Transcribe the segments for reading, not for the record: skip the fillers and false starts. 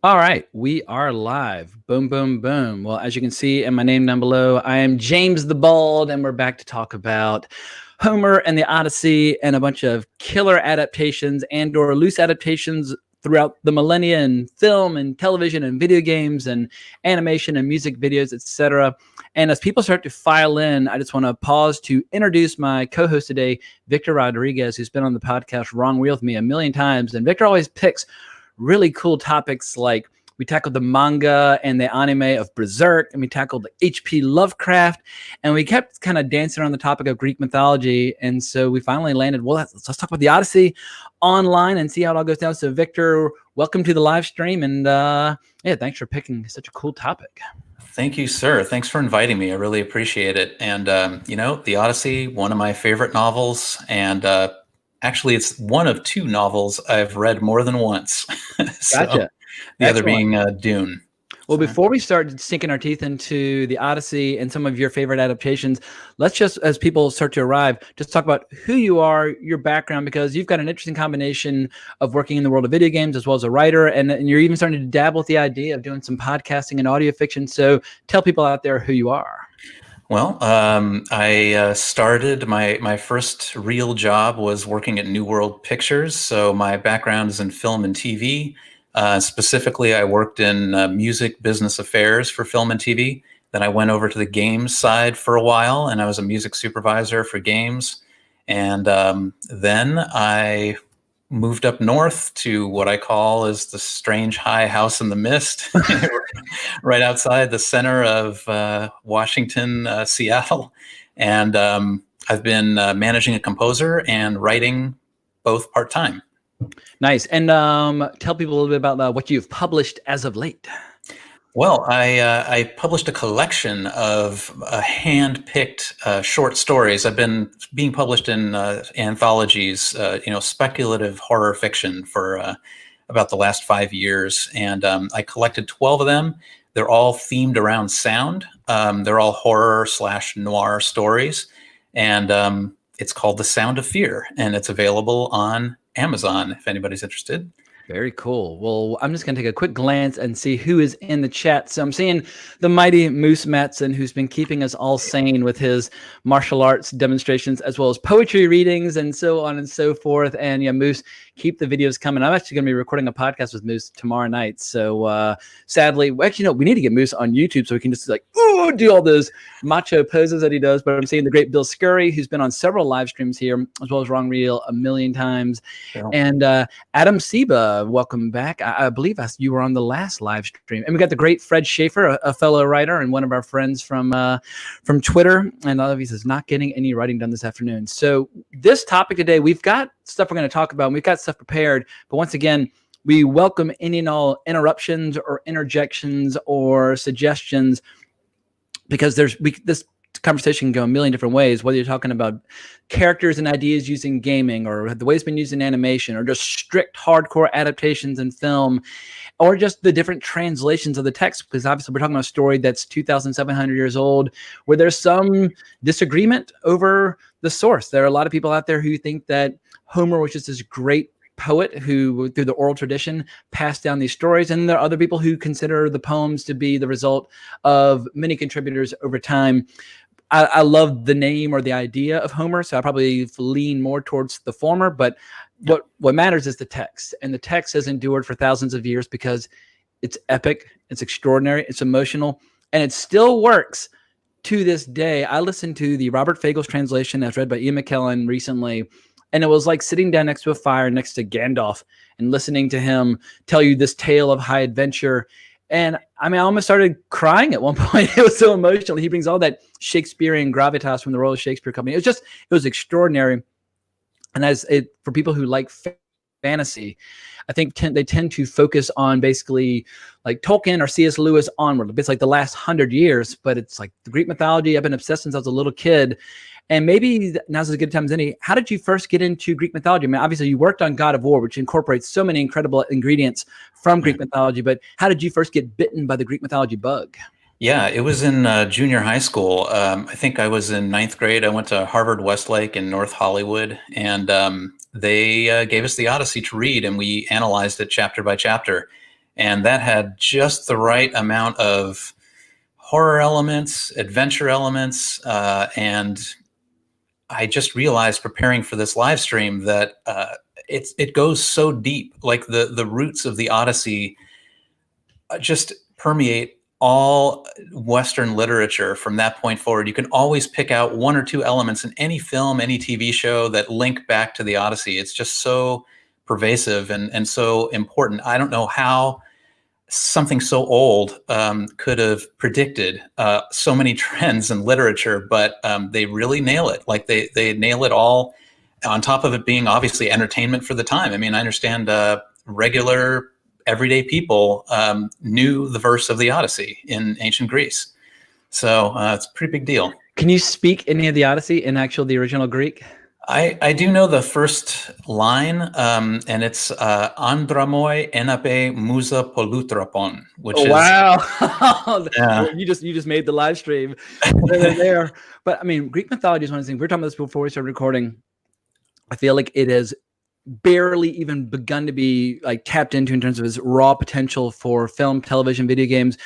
All right, we are live. Boom, boom, boom. Well, as you can see in my name down below, I am James the Bald, and we're back to talk about Homer and the Odyssey and a bunch of killer adaptations and/or loose adaptations throughout the millennia in film and television and video games and animation and music videos, etc. And as people start to file in, I just want to pause to introduce my co-host today, Victor Rodriguez, who's been on the podcast Wrong Reel with me a million times. And Victor always picks really cool topics, like we tackled the manga and the anime of Berserk, and we tackled H.P. Lovecraft, and we kept kind of dancing around the topic of Greek mythology. And so we finally landed, well, let's talk about the Odyssey online and see how it all goes down. So Victor, welcome to the live stream. And yeah, thanks for picking such a cool topic. Thank you, sir. Thanks for inviting me. I really appreciate it. And, the Odyssey, one of my favorite novels, and actually, it's one of two novels I've read more than once. Gotcha. The other being Dune. Well, before we start sinking our teeth into the Odyssey and some of your favorite adaptations, let's just, as people start to arrive, just talk about who you are, your background, because you've got an interesting combination of working in the world of video games as well as a writer, and you're even starting to dabble with the idea of doing some podcasting and audio fiction. So tell people out there who you are. Well, I started my first real job was working at New World Pictures. So my background is in film and TV. Specifically, I worked in music business affairs for film and TV. Then I went over to the games side for a while, and I was a music supervisor for games. And then I moved up north to what I call is the strange high house in the mist, right outside the center of Washington, Seattle. And I've been managing a composer and writing both part-time. Nice. And tell people a little bit about what you've published as of late. Well, I published a collection of hand-picked short stories. I've been being published in anthologies, speculative horror fiction for about the last 5 years. And I collected 12 of them. They're all themed around sound. They're all horror/noir stories. And it's called The Sound of Fear, and it's available on Amazon if anybody's interested. Very cool. Well, I'm just going to take a quick glance and see who is in the chat. So I'm seeing the mighty Moose Matson, who's been keeping us all sane with his martial arts demonstrations, as well as poetry readings and so on and so forth. And yeah, Moose, keep the videos coming. I'm actually going to be recording a podcast with Moose tomorrow night. So sadly, actually, no, we need to get Moose on YouTube so we can just do all those macho poses that he does. But I'm seeing the great Bill Scurry, who's been on several live streams here, as well as Wrong Reel a million times. Yeah. And Adam Seba, welcome back. I believe you were on the last live stream. And we got the great Fred Schaefer, a fellow writer and one of our friends from Twitter. And obviously is not getting any writing done this afternoon. So this topic today, we've got stuff we're going to talk about, and we've got stuff prepared. But once again, we welcome any and all interruptions or interjections or suggestions, because this conversation can go a million different ways, whether you're talking about characters and ideas using gaming, or the way it's been used in animation, or just strict hardcore adaptations in film, or just the different translations of the text, because obviously we're talking about a story that's 2,700 years old, where there's some disagreement over the source. There are a lot of people out there who think that Homer was just this great poet who, through the oral tradition, passed down these stories, and there are other people who consider the poems to be the result of many contributors over time. I love the name or the idea of Homer, so I probably lean more towards the former, but what matters is the text, and the text has endured for thousands of years because it's epic, it's extraordinary, it's emotional, and it still works to this day. I listened to the Robert Fagles translation as read by Ian McKellen recently, and it was like sitting down next to a fire next to Gandalf and listening to him tell you this tale of high adventure. And I mean, I almost started crying at one point. It was so emotional. He brings all that Shakespearean gravitas from the Royal Shakespeare Company. It was extraordinary. And for people who like fantasy, I think they tend to focus on basically like Tolkien or C.S. Lewis onward. It's like the last 100 years, but it's like the Greek mythology. I've been obsessed since I was a little kid. And maybe now's as good a time as any. How did you first get into Greek mythology? I mean, obviously you worked on God of War, which incorporates so many incredible ingredients from Greek mythology, but how did you first get bitten by the Greek mythology bug? Yeah, it was in junior high school. I think I was in 9th grade. I went to Harvard Westlake in North Hollywood, and they gave us the Odyssey to read, and we analyzed it chapter by chapter. and that had just the right amount of horror elements, adventure elements, and I just realized preparing for this live stream that it goes so deep. Like the roots of the Odyssey just permeate all Western literature from that point forward. You can always pick out one or two elements in any film, any TV show that link back to the Odyssey. It's just so pervasive and so important. I don't know how something so old could have predicted so many trends in literature, but they really nail it. Like they nail it all, on top of it being obviously entertainment for the time. I mean, I understand regular everyday people knew the verse of the Odyssey in ancient Greece. So it's a pretty big deal. Can you speak any of the Odyssey in the original Greek? I do know the first line, and it's Andramoi enape musa polutrapon, which is wow. Yeah. You just made the live stream there. But I mean, Greek mythology is one of the things we were talking about this before we started recording. I feel like it has barely even begun to be like tapped into in terms of its raw potential for film, television, video games.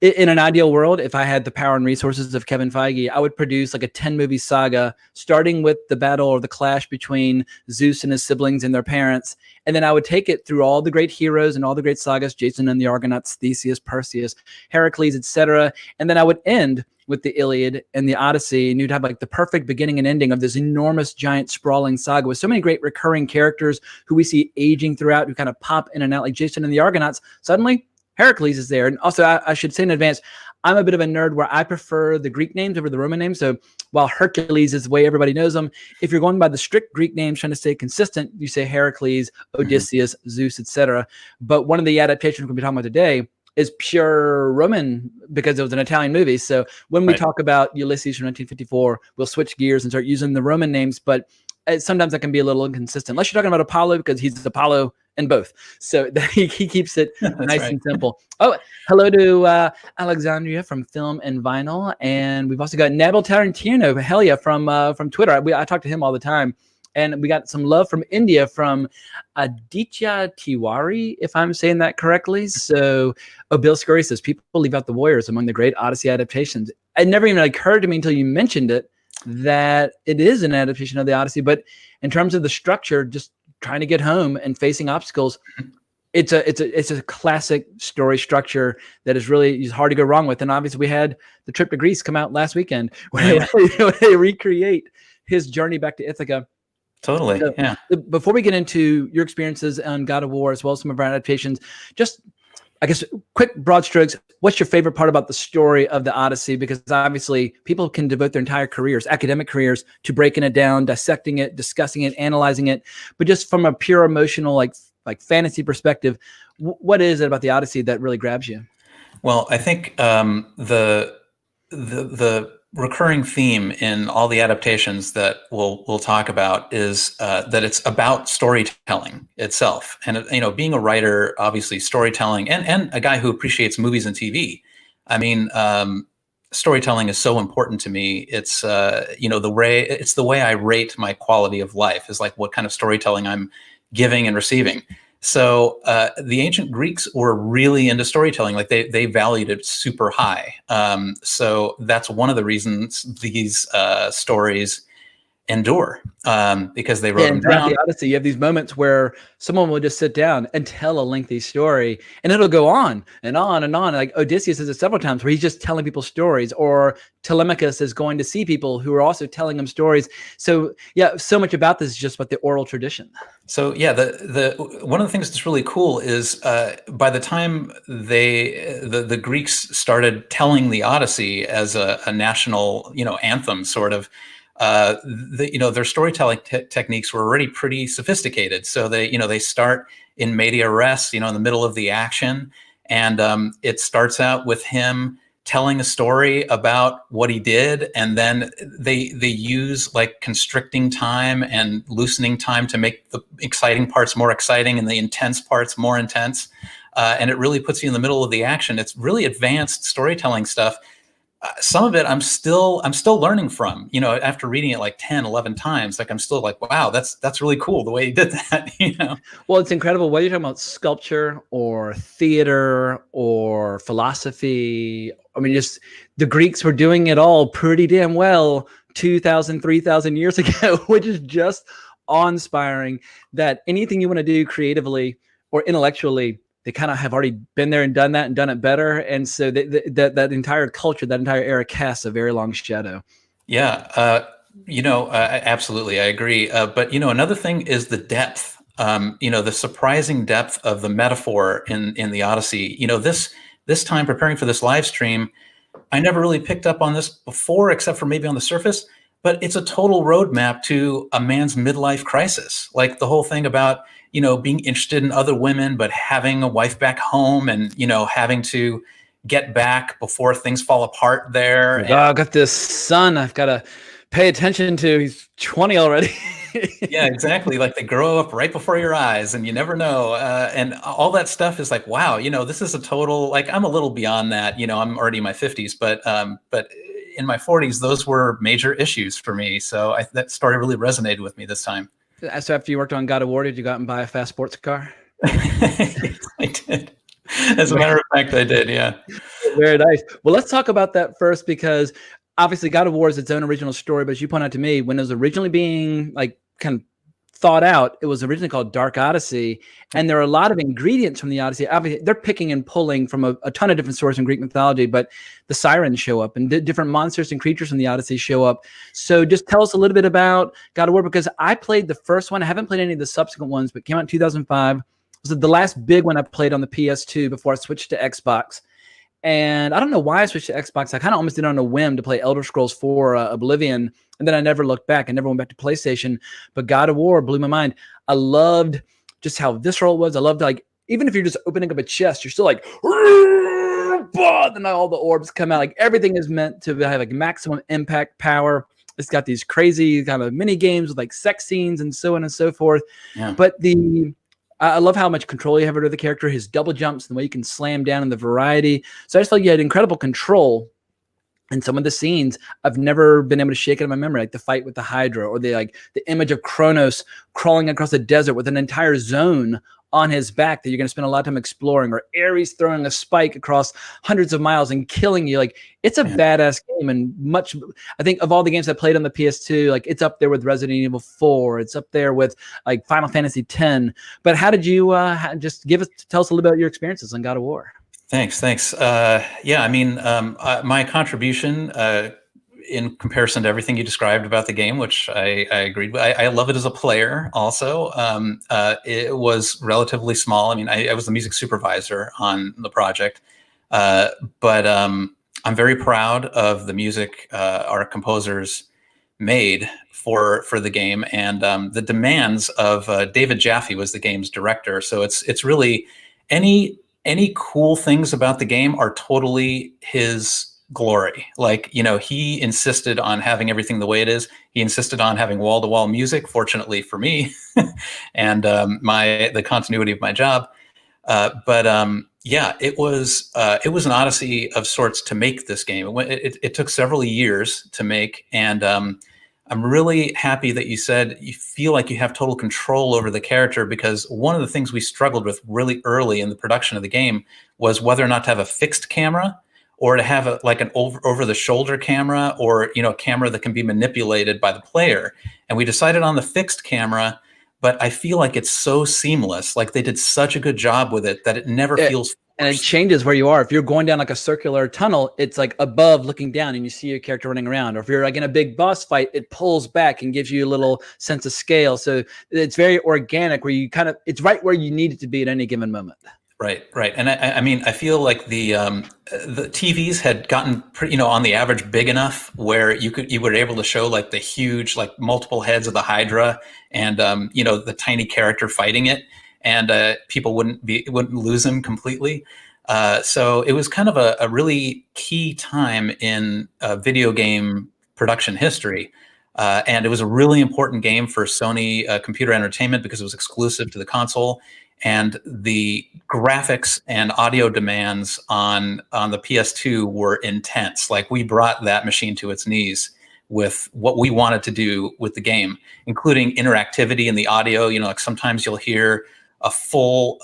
In an ideal world, if I had the power and resources of Kevin Feige, I would produce like a 10-movie saga, starting with the battle or the clash between Zeus and his siblings and their parents. And then I would take it through all the great heroes and all the great sagas, Jason and the Argonauts, Theseus, Perseus, Heracles, etc. And then I would end with the Iliad and the Odyssey, and you'd have like the perfect beginning and ending of this enormous, giant, sprawling saga with so many great recurring characters who we see aging throughout, who kind of pop in and out, like Jason and the Argonauts. Suddenly, Heracles is there. And also, I should say in advance, I'm a bit of a nerd where I prefer the Greek names over the Roman names. So while Hercules is the way everybody knows them, if you're going by the strict Greek names, trying to stay consistent, you say Heracles, Odysseus, Zeus, etc. But one of the adaptations we'll be talking about today is pure Roman because it was an Italian movie. So when we talk about Ulysses from 1954, we'll switch gears and start using the Roman names. But sometimes that can be a little inconsistent, unless you're talking about Apollo, because he's Apollo in both. So he keeps it nice and simple. Oh, hello to Alexandria from Film and Vinyl. And we've also got Nabil Tarantino, hell yeah, from Twitter. I talk to him all the time. And we got some love from India from Aditya Tiwari, if I'm saying that correctly. So, Bill Scurry says, people leave out the warriors among the great Odyssey adaptations. It never even occurred to me until you mentioned it that it is an adaptation of the Odyssey. But in terms of the structure, just trying to get home and facing obstacles, it's a classic story structure that is hard to go wrong with. And obviously, we had the trip to Greece come out last weekend where they recreate his journey back to Ithaca. Totally. So, yeah. Before we get into your experiences on God of War, as well as some of our adaptations, just, I guess, quick broad strokes. What's your favorite part about the story of the Odyssey? Because obviously people can devote their entire careers, academic careers, to breaking it down, dissecting it, discussing it, analyzing it. But just from a pure emotional, like fantasy perspective, what is it about the Odyssey that really grabs you? Well, I think the recurring theme in all the adaptations that we'll talk about is that it's about storytelling itself. And being a writer, obviously storytelling, and a guy who appreciates movies and TV. I mean, storytelling is so important to me. It's the way I rate my quality of life is like what kind of storytelling I'm giving and receiving. So the ancient Greeks were really into storytelling. Like they valued it super high. So that's one of the reasons these stories endure, because they wrote them down. The Odyssey, you have these moments where someone will just sit down and tell a lengthy story, and it'll go on and on and on. Like Odysseus says it several times, where he's just telling people stories, or Telemachus is going to see people who are also telling him stories. So yeah, so much about this is just about the oral tradition. So yeah, the one of the things that's really cool is by the time the Greeks started telling the Odyssey as a national anthem, sort of. Their storytelling techniques were already pretty sophisticated. So they start in media res, in the middle of the action, and it starts out with him telling a story about what he did, and then they use like constricting time and loosening time to make the exciting parts more exciting and the intense parts more intense, and it really puts you in the middle of the action. It's really advanced storytelling stuff. some of it I'm still learning from, after reading it like 10, 11 times. Like I'm still like, wow, that's really cool the way he did that. Well, it's incredible. Whether you're talking about sculpture or theater or philosophy, I mean, just the Greeks were doing it all pretty damn well 2,000, 3,000 years ago, which is just awe-inspiring that anything you want to do creatively or intellectually, they kind of have already been there and done that and done it better. And so that entire culture, that entire era casts a very long shadow. Yeah, absolutely, I agree. But another thing is the depth. The surprising depth of the metaphor in the Odyssey. This time preparing for this live stream, I never really picked up on this before, except for maybe on the surface. But it's a total roadmap to a man's midlife crisis. Like the whole thing about being interested in other women, but having a wife back home, and having to get back before things fall apart there. Like, oh, I've got this son I've got to pay attention to. He's 20 already. Yeah, exactly. Like they grow up right before your eyes, and you never know. And all that stuff is like, wow, this is a total. Like I'm a little beyond that. I'm already in my 50s, but in my 40s, those were major issues for me. So that story really resonated with me this time. So after you worked on God of War, did you go out and buy a fast sports car? Yes, I did. As a matter of fact, I did. Yeah. Very nice. Well, let's talk about that first, because obviously God of War is its own original story. But as you point out to me, when it was originally being like kind of thought out, it was originally called Dark Odyssey. And there are a lot of ingredients from the Odyssey. Obviously, they're picking and pulling from a ton of different sources in Greek mythology, but the sirens show up and different monsters and creatures from the Odyssey show up. So just tell us a little bit about God of War, because I played the first one. I haven't played any of the subsequent ones, but it came out in 2005. It was the last big one I played on the PS2 before I switched to Xbox. And I don't know why I switched to Xbox. I kind of almost did it on a whim to play Elder Scrolls 4 Oblivion. And then I never looked back. I never went back to PlayStation. But God of War blew my mind. I loved just how visceral it was. I loved, like, even if you're just opening up a chest, you're still like, then all the orbs come out. Like everything is meant to have like maximum impact power. It's got these crazy kind of mini games with like sex scenes and so on and so forth. Yeah. But I love how much control you have over the character, his double jumps, and the way you can slam down, and the variety. So I just felt you had incredible control. And some of the scenes I've never been able to shake out of my memory, like the fight with the Hydra, or the image of Kronos crawling across the desert with an entire zone on his back that you're going to spend a lot of time exploring, or Ares throwing a spike across hundreds of miles and killing you. Like it's a badass game, and I think of all the games I played on the PS2, like it's up there with Resident Evil 4. It's up there with like Final Fantasy X. But how did you tell us a little bit about your experiences on God of War? Thanks. Yeah, I mean, my contribution in comparison to everything you described about the game, which I agreed with, I love it as a player also. It was relatively small. I mean, I was the music supervisor on the project, but I'm very proud of the music our composers made for the game, and the demands of David Jaffe was the game's director. So it's really any cool things about the game are totally his glory. Like, he insisted on having everything the way it is. He insisted on having wall-to-wall music, fortunately for me, and the continuity of my job. Yeah, it was an odyssey of sorts to make this game. It took several years to make, and I'm really happy that you said you feel like you have total control over the character, because one of the things we struggled with really early in the production of the game was whether or not to have a fixed camera, or to have an over-the-shoulder camera, or a camera that can be manipulated by the player. And we decided on the fixed camera, but I feel like it's so seamless. Like they did such a good job with it that it never feels forced. And it changes where you are. If you're going down like a circular tunnel, it's like above looking down and you see your character running around. Or if you're like in a big boss fight, it pulls back and gives you a little sense of scale. So it's very organic, where it's right where you need it to be at any given moment. Right. And I mean, I feel like the TVs had gotten pretty, on the average big enough where you were able to show like the huge, like multiple heads of the Hydra, and the tiny character fighting it, and people wouldn't lose him completely. So it was kind of a really key time in video game production history. And it was a really important game for Sony Computer Entertainment because it was exclusive to the console. and the graphics and audio demands on the PS2 were intense. Like, we brought that machine to its knees with what we wanted to do with the game, including interactivity in the audio. You know, like sometimes you'll hear a full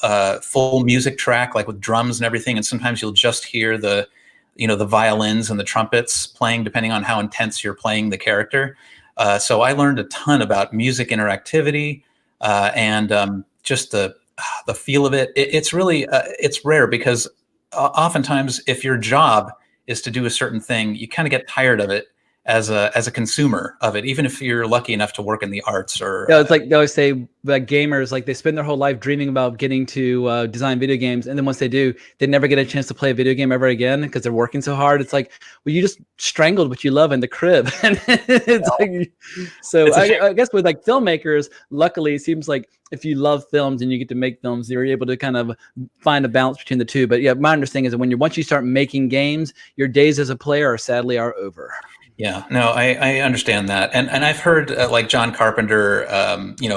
music track, like with drums and everything, and sometimes you'll just hear the violins and the trumpets playing, depending on how intense you're playing the character. So I learned a ton about music interactivity, and just the feel of it. It's really it's rare, because oftentimes if your job is to do a certain thing, you kind of get tired of it as a consumer of it, even if you're lucky enough to work in the arts. Or it's like they always say that gamers, like, they spend their whole life dreaming about getting to design video games, and then once they do, they never get a chance to play a video game ever again because they're working so hard. It's like, well, you just strangled what you love in the crib. And it's like, so I guess with like filmmakers, luckily it seems like if you love films and you get to make films, you're able to kind of find a balance between the two. But yeah, my understanding is that once you start making games, your days as a player sadly are over. Yeah, no, I understand that, and I've heard like John Carpenter,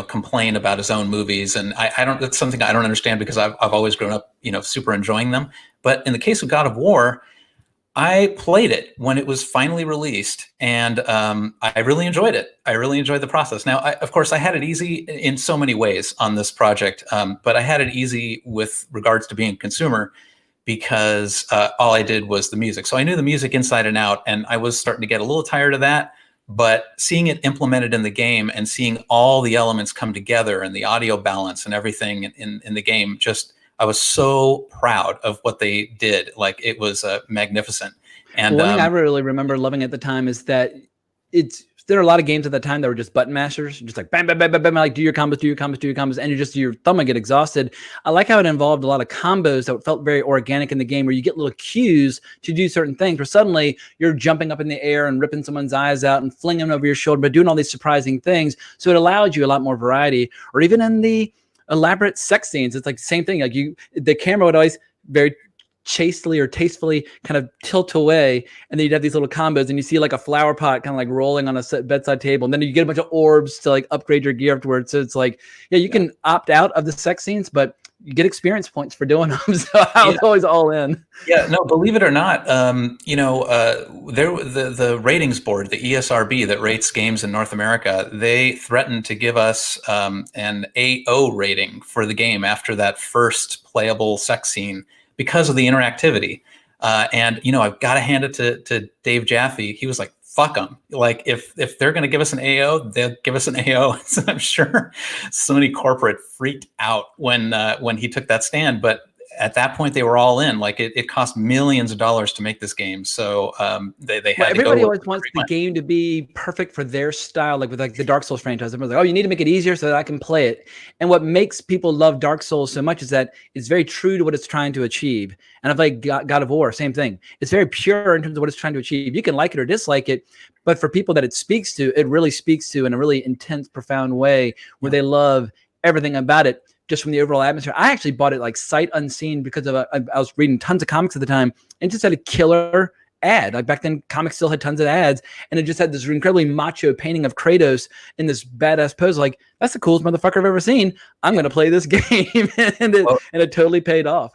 complain about his own movies, and I don't. It's something I don't understand, because I've always grown up, super enjoying them. But in the case of God of War, I played it when it was finally released, and I really enjoyed it. I really enjoyed the process. Now, of course, I had it easy in so many ways on this project, but I had it easy with regards to being a consumer, because all I did was the music. So I knew the music inside and out, and I was starting to get a little tired of that. But seeing it implemented in the game and seeing all the elements come together and the audio balance and everything in the game, I was so proud of what they did. Like, it was magnificent. And one thing I really remember loving at the time is that there are a lot of games at that time that were just button mashers, just like bam, bam, bam, bam, bam, like do your combos, and your thumb would get exhausted. I like how it involved a lot of combos that felt very organic in the game, where you get little cues to do certain things, where suddenly you're jumping up in the air and ripping someone's eyes out and flinging them over your shoulder, but doing all these surprising things. So it allowed you a lot more variety. Or even in the elaborate sex scenes, it's like the same thing. Like, the camera would always very chastely or tastefully kind of tilt away, and then you'd have these little combos, and you see like a flower pot kind of like rolling on a bedside table, and then you get a bunch of orbs to like upgrade your gear afterwards. So it's like, yeah, you can opt out of the sex scenes, but you get experience points for doing them. So I was always all in. Yeah, no, believe it or not, the ratings board, the ESRB that rates games in North America, they threatened to give us an AO rating for the game after that first playable sex scene, because of the interactivity. And I've got to hand it to Dave Jaffe. He was like, fuck them. Like, if they're going to give us an AO, they'll give us an AO. So I'm sure so many corporate freaked out when he took that stand. But at that point, they were all in. Like, it cost millions of dollars to make this game, so they had everybody to go always wants the game to be perfect for their style. Like with like the Dark Souls franchise, everyone's like, oh, you need to make it easier so that I can play it. And what makes people love Dark Souls so much is that it's very true to what it's trying to achieve. And I've like God of War, same thing. It's very pure in terms of what it's trying to achieve. You can like it or dislike it, but for people that it speaks to, it really speaks to in a really intense, profound way, where they love everything about it, just from the overall atmosphere. I actually bought it like sight unseen, because of I was reading tons of comics at the time, and just had a killer ad. Like back then, comics still had tons of ads, and it just had this incredibly macho painting of Kratos in this badass pose. Like, that's the coolest motherfucker I've ever seen. I'm going to play this game, and it totally paid off.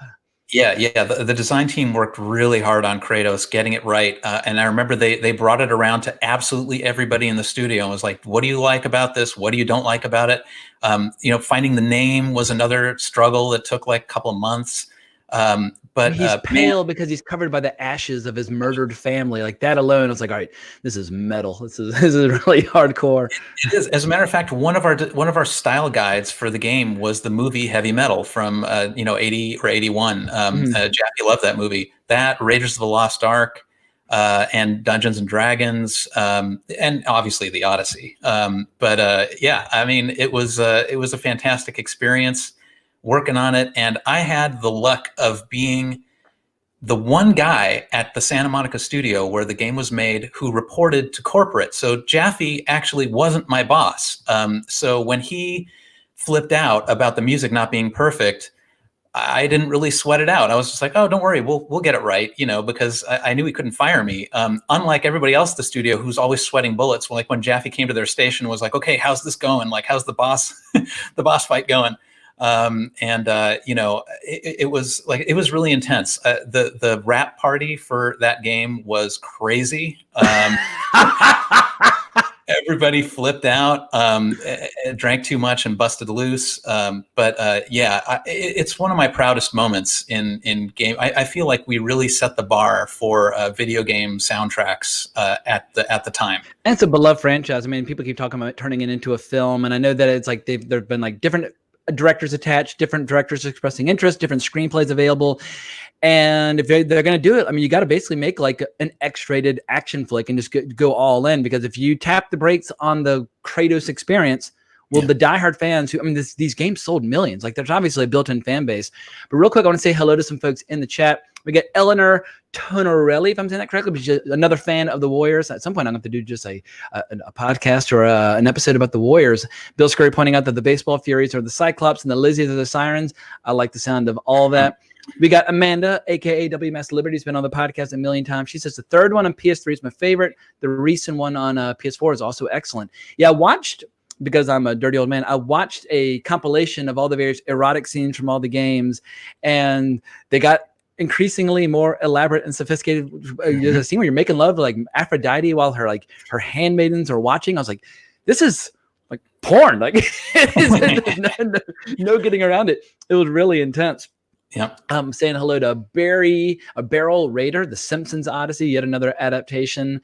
Yeah. The design team worked really hard on Kratos, getting it right. And I remember they brought it around to absolutely everybody in the studio and was like, what do you like about this? What do you don't like about it? Finding the name was another struggle that took like a couple of months. But he's pale because he's covered by the ashes of his murdered family. Like, that alone, I was like, all right, this is metal. This is really hardcore. It is. As a matter of fact, one of our style guides for the game was the movie Heavy Metal from 80 or 81. Jackie loved that movie. That, Raiders of the Lost Ark, and Dungeons and Dragons, and obviously the Odyssey. It was a fantastic experience working on it, and I had the luck of being the one guy at the Santa Monica studio where the game was made who reported to corporate. So Jaffe actually wasn't my boss. So when he flipped out about the music not being perfect, I didn't really sweat it out. I was just like, oh, don't worry, we'll get it right, because I knew he couldn't fire me. Unlike everybody else at the studio who's always sweating bullets. Like when Jaffe came to their station and was like, okay, how's this going? Like, how's the boss fight going? It was like, it was really intense. The rap party for that game was crazy. Everybody flipped out, drank too much and busted loose. It's one of my proudest moments in game. I feel like we really set the bar for video game soundtracks at the time. And it's a beloved franchise. I mean, people keep talking about turning it into a film, and I know that it's like there've been like different directors attached, different directors expressing interest, different screenplays available. And if they're going to do it, I mean, you got to basically make like an X-rated action flick and just go all in, because if you tap the brakes on the Kratos experience, well, the diehard fans who, I mean, these games sold millions. Like, there's obviously a built-in fan base. But real quick, I want to say hello to some folks in the chat. We got Eleanor Tonorelli, if I'm saying that correctly, which is another fan of the Warriors. At some point, I'm going to have to do just a podcast or an episode about the Warriors. Bill Scurry pointing out that the Baseball Furies are the Cyclops and the Lizzies are the Sirens. I like the sound of all that. We got Amanda, a.k.a. WMS Liberty, has been on the podcast a million times. She says the third one on PS3 is my favorite. The recent one on PS4 is also excellent. Yeah, I watched, because I'm a dirty old man, I watched a compilation of all the various erotic scenes from all the games, and they got increasingly more elaborate and sophisticated. There's a scene where you're making love to like Aphrodite while her handmaidens are watching. I was like, this is like porn. Like, no getting around it. It was really intense. Yeah. I'm saying hello to Barry, a Barrel Raider, The Simpsons Odyssey, yet another adaptation.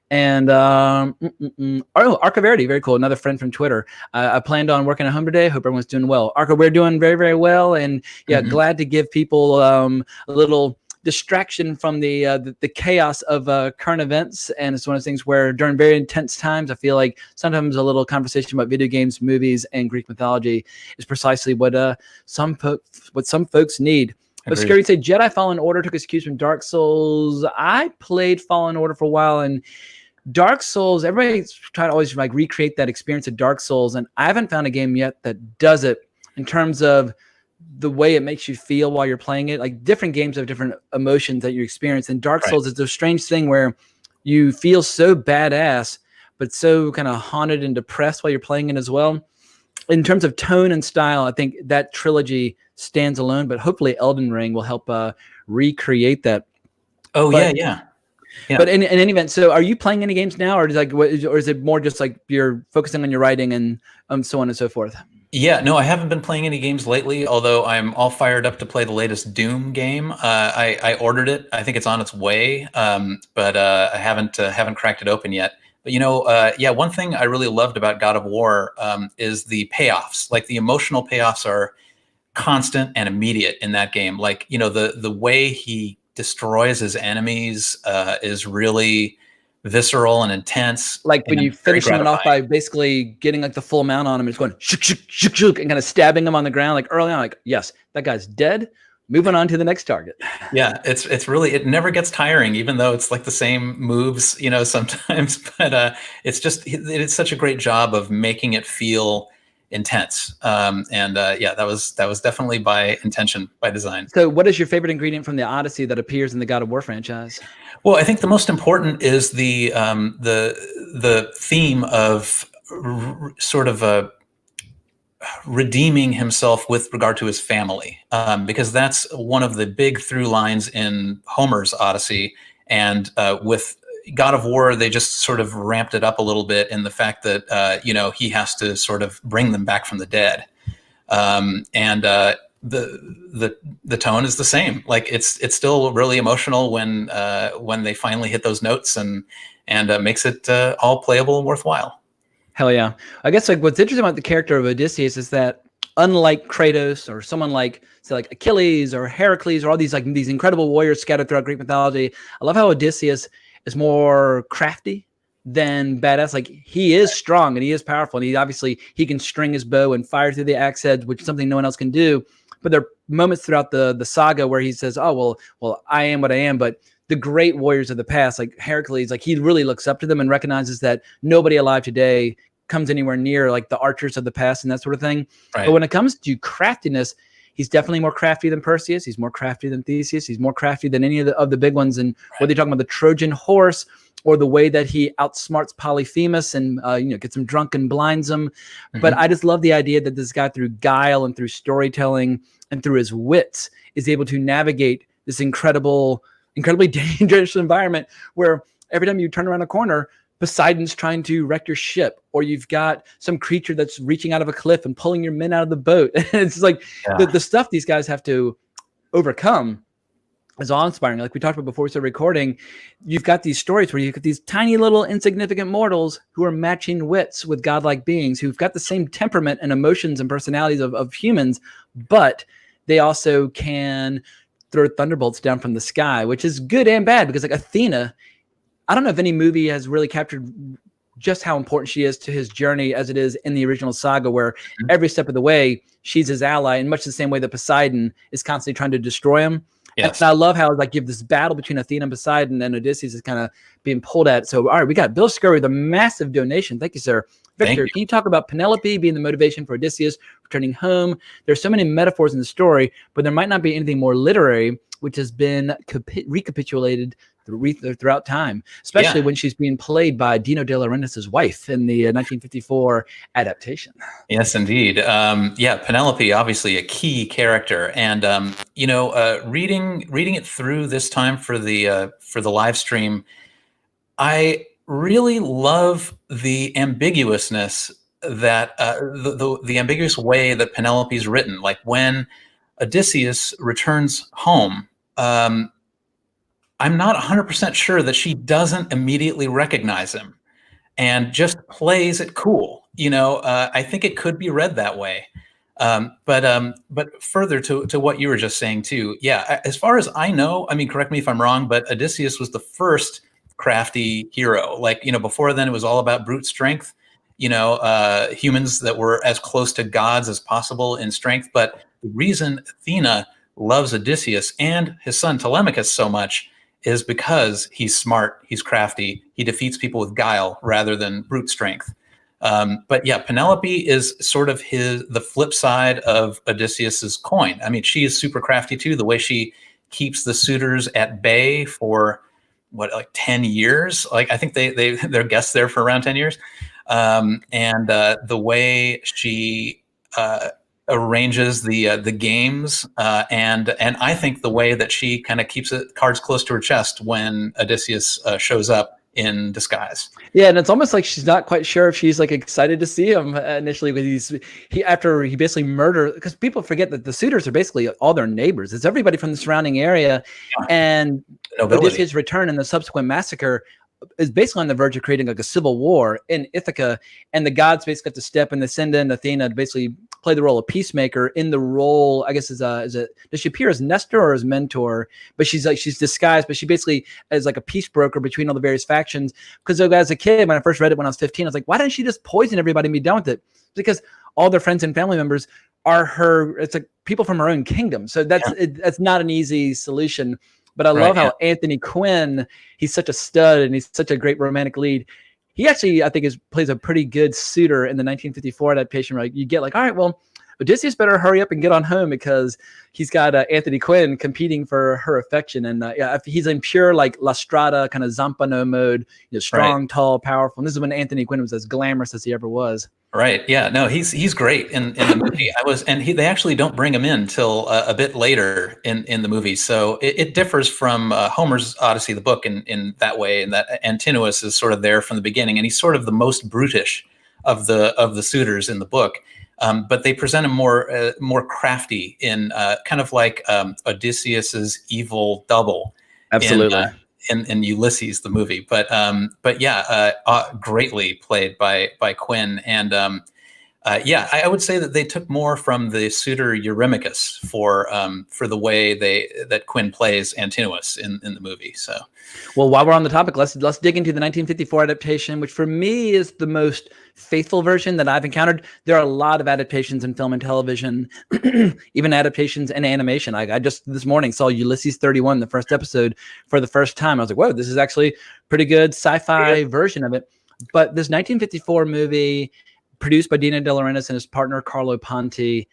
And Arca Verity, very cool. Another friend from Twitter. I planned on working at home today. Hope everyone's doing well. Arca, we're doing very, very well. And yeah, glad to give people a little distraction from the chaos of current events. And it's one of those things where during very intense times, I feel like sometimes a little conversation about video games, movies, and Greek mythology is precisely what some folks need. But Scary say Jedi Fallen Order took its cues from Dark Souls. I played Fallen Order for a while, and Dark Souls, everybody's trying to always like recreate that experience of Dark Souls, and I haven't found a game yet that does it in terms of the way it makes you feel while you're playing it. Like, different games have different emotions that you experience, and Dark Souls is a strange thing where you feel so badass, but so kind of haunted and depressed while you're playing it as well. In terms of tone and style, I think that trilogy stands alone, but hopefully Elden Ring will help recreate that. Yeah. But in any event, so are you playing any games now, or is it more just like you're focusing on your writing and so on and so forth? Yeah, no, I haven't been playing any games lately, although I'm all fired up to play the latest Doom game. I ordered it. I think it's on its way, but I haven't cracked it open yet. But one thing I really loved about God of War is the payoffs. Like, the emotional payoffs are constant and immediate in that game. Like, the way he destroys his enemies is really visceral and intense. Like, when you finish him off by basically getting like the full amount on him, and just going shook, shook, shook, shook, and kind of stabbing him on the ground. Like, early on, like, yes, that guy's dead. Moving on to the next target. Yeah, it's really, it never gets tiring, even though it's like the same moves, sometimes. But it's such a great job of making it feel intense. That was definitely by intention, by design. So what is your favorite ingredient from the Odyssey that appears in the God of War franchise? Well, I think the most important is the theme of sort of redeeming himself with regard to his family, because that's one of the big through lines in Homer's Odyssey. And with God of War, they just sort of ramped it up a little bit in the fact that he has to sort of bring them back from the dead. The tone is the same. Like, it's still really emotional when they finally hit those notes, and makes it all playable and worthwhile. Hell yeah. I guess like what's interesting about the character of Odysseus is that, unlike Kratos or someone like, say, like Achilles or Heracles or all these incredible warriors scattered throughout Greek mythology, I love how Odysseus is more crafty than badass. Like, he is strong and he is powerful, and he can string his bow and fire through the axe head, which is something no one else can do. But there are moments throughout the saga where he says, "Oh, well, I am what I am." But the great warriors of the past, like Heracles, like, he really looks up to them and recognizes that nobody alive today comes anywhere near like the archers of the past and that sort of thing. Right. But when it comes to craftiness, he's definitely more crafty than Perseus. He's more crafty than Theseus. He's more crafty than any of the big ones. And whether you're talking about the Trojan horse or the way that he outsmarts Polyphemus and gets him drunk and blinds him. But I just love the idea that this guy, through guile and through storytelling and through his wits, is able to navigate this incredibly dangerous environment where every time you turn around a corner, Poseidon's trying to wreck your ship, or you've got some creature that's reaching out of a cliff and pulling your men out of the boat. It's like the stuff these guys have to overcome is awe-inspiring. Like we talked about before we started recording, you've got these stories where you've got these tiny little insignificant mortals who are matching wits with godlike beings who've got the same temperament and emotions and personalities of humans, but they also can throw thunderbolts down from the sky, which is good and bad, because like Athena, I don't know if any movie has really captured just how important she is to his journey as it is in the original saga, where every step of the way she's his ally, in much the same way that Poseidon is constantly trying to destroy him. Yes. And I love how like you have this battle between Athena and Poseidon, and Odysseus is kind of being pulled at. So, all right, we got Bill Scurry with a massive donation. Thank you, sir. Victor, can you talk about Penelope being the motivation for Odysseus returning home? There's so many metaphors in the story, but there might not be anything more literary, which has been recapitulated throughout time, especially when she's being played by Dino De Laurentiis' wife in the 1954 adaptation. Yes, indeed. Penelope, obviously a key character, and reading it through this time for the live stream, I really love the ambiguousness that the ambiguous way that Penelope's written. Like when Odysseus returns home, I'm not 100% sure that she doesn't immediately recognize him and just plays it cool. I think it could be read that way. But further to what you were just saying too, as far as I know, I mean, correct me if I'm wrong, but Odysseus was the first crafty hero. Like, before then it was all about brute strength, humans that were as close to gods as possible in strength. But the reason Athena loves Odysseus and his son Telemachus so much is because he's smart, he's crafty, he defeats people with guile rather than brute strength. But Penelope is sort of the flip side of Odysseus's coin. I mean, she is super crafty too. The way she keeps the suitors at bay for 10 years. Like I think they're guests there for around 10 years. And the way she arranges the games, and I think the way that she kind of keeps it cards close to her chest when Odysseus shows up in disguise. Yeah, and it's almost like she's not quite sure if she's like excited to see him initially, because after he basically murdered, because people forget that the suitors are basically all their neighbors. It's everybody from the surrounding area, and Odysseus' return and the subsequent massacre is basically on the verge of creating like a civil war in Ithaca, and the gods basically have to step in. They send in Athena to basically play the role of peacemaker. In the role, I guess, does she appear as Nestor or as mentor? But she's disguised, but she basically is like a peace broker between all the various factions. Because as a kid, when I first read it when I was 15, I was like, why didn't she just poison everybody and be done with it? Because all their friends and family members are her. It's like people from her own kingdom. So that's not an easy solution. But I love how Anthony Quinn, he's such a stud and he's such a great romantic lead. He actually, I think, plays a pretty good suitor in the 1954 adaptation, where you get like, all right, well, Odysseus better hurry up and get on home, because he's got Anthony Quinn competing for her affection. And if he's in pure like La Strada kind of Zampano mode, strong, tall, powerful. And this is when Anthony Quinn was as glamorous as he ever was. Right. Yeah. No, he's great in the movie. They actually don't bring him in till a bit later in the movie. So it differs from Homer's Odyssey, the book, in that way, and that Antinous is sort of there from the beginning, and he's sort of the most brutish of the suitors in the book. But they present him more crafty in kind of like Odysseus's evil double. Absolutely. In Ulysses, the movie, but greatly played by Quinn, and I would say that they took more from the suitor Eurymachus for the way that Quinn plays Antinous in the movie. So, well, while we're on the topic, let's dig into the 1954 adaptation, which for me is the most faithful version that I've encountered. There are a lot of adaptations in film and television, even adaptations in animation. I just this morning saw Ulysses 31, the first episode, for the first time. I was like, whoa, this is actually pretty good sci-fi version of it. But this 1954 movie, produced by Dino De Laurentiis and his partner Carlo Ponti,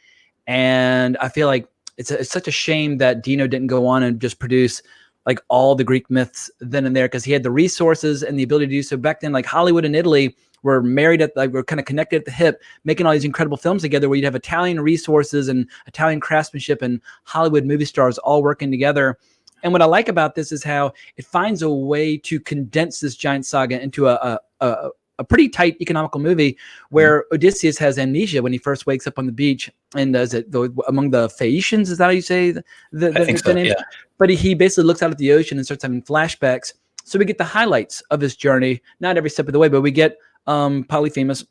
and I feel like it's such a shame that Dino didn't go on and just produce like all the Greek myths then and there, because he had the resources and the ability to do so. Back then, like Hollywood and Italy were married were kind of connected at the hip, making all these incredible films together, where you'd have Italian resources and Italian craftsmanship and Hollywood movie stars all working together. And what I like about this is how it finds a way to condense this giant saga into a pretty tight economical movie, where Odysseus has amnesia when he first wakes up on the beach, and among the Phaeacians, is that how you say I think so, name? yeah. But he basically looks out at the ocean and starts having flashbacks. So we get the highlights of his journey, not every step of the way, but we get Polyphemus,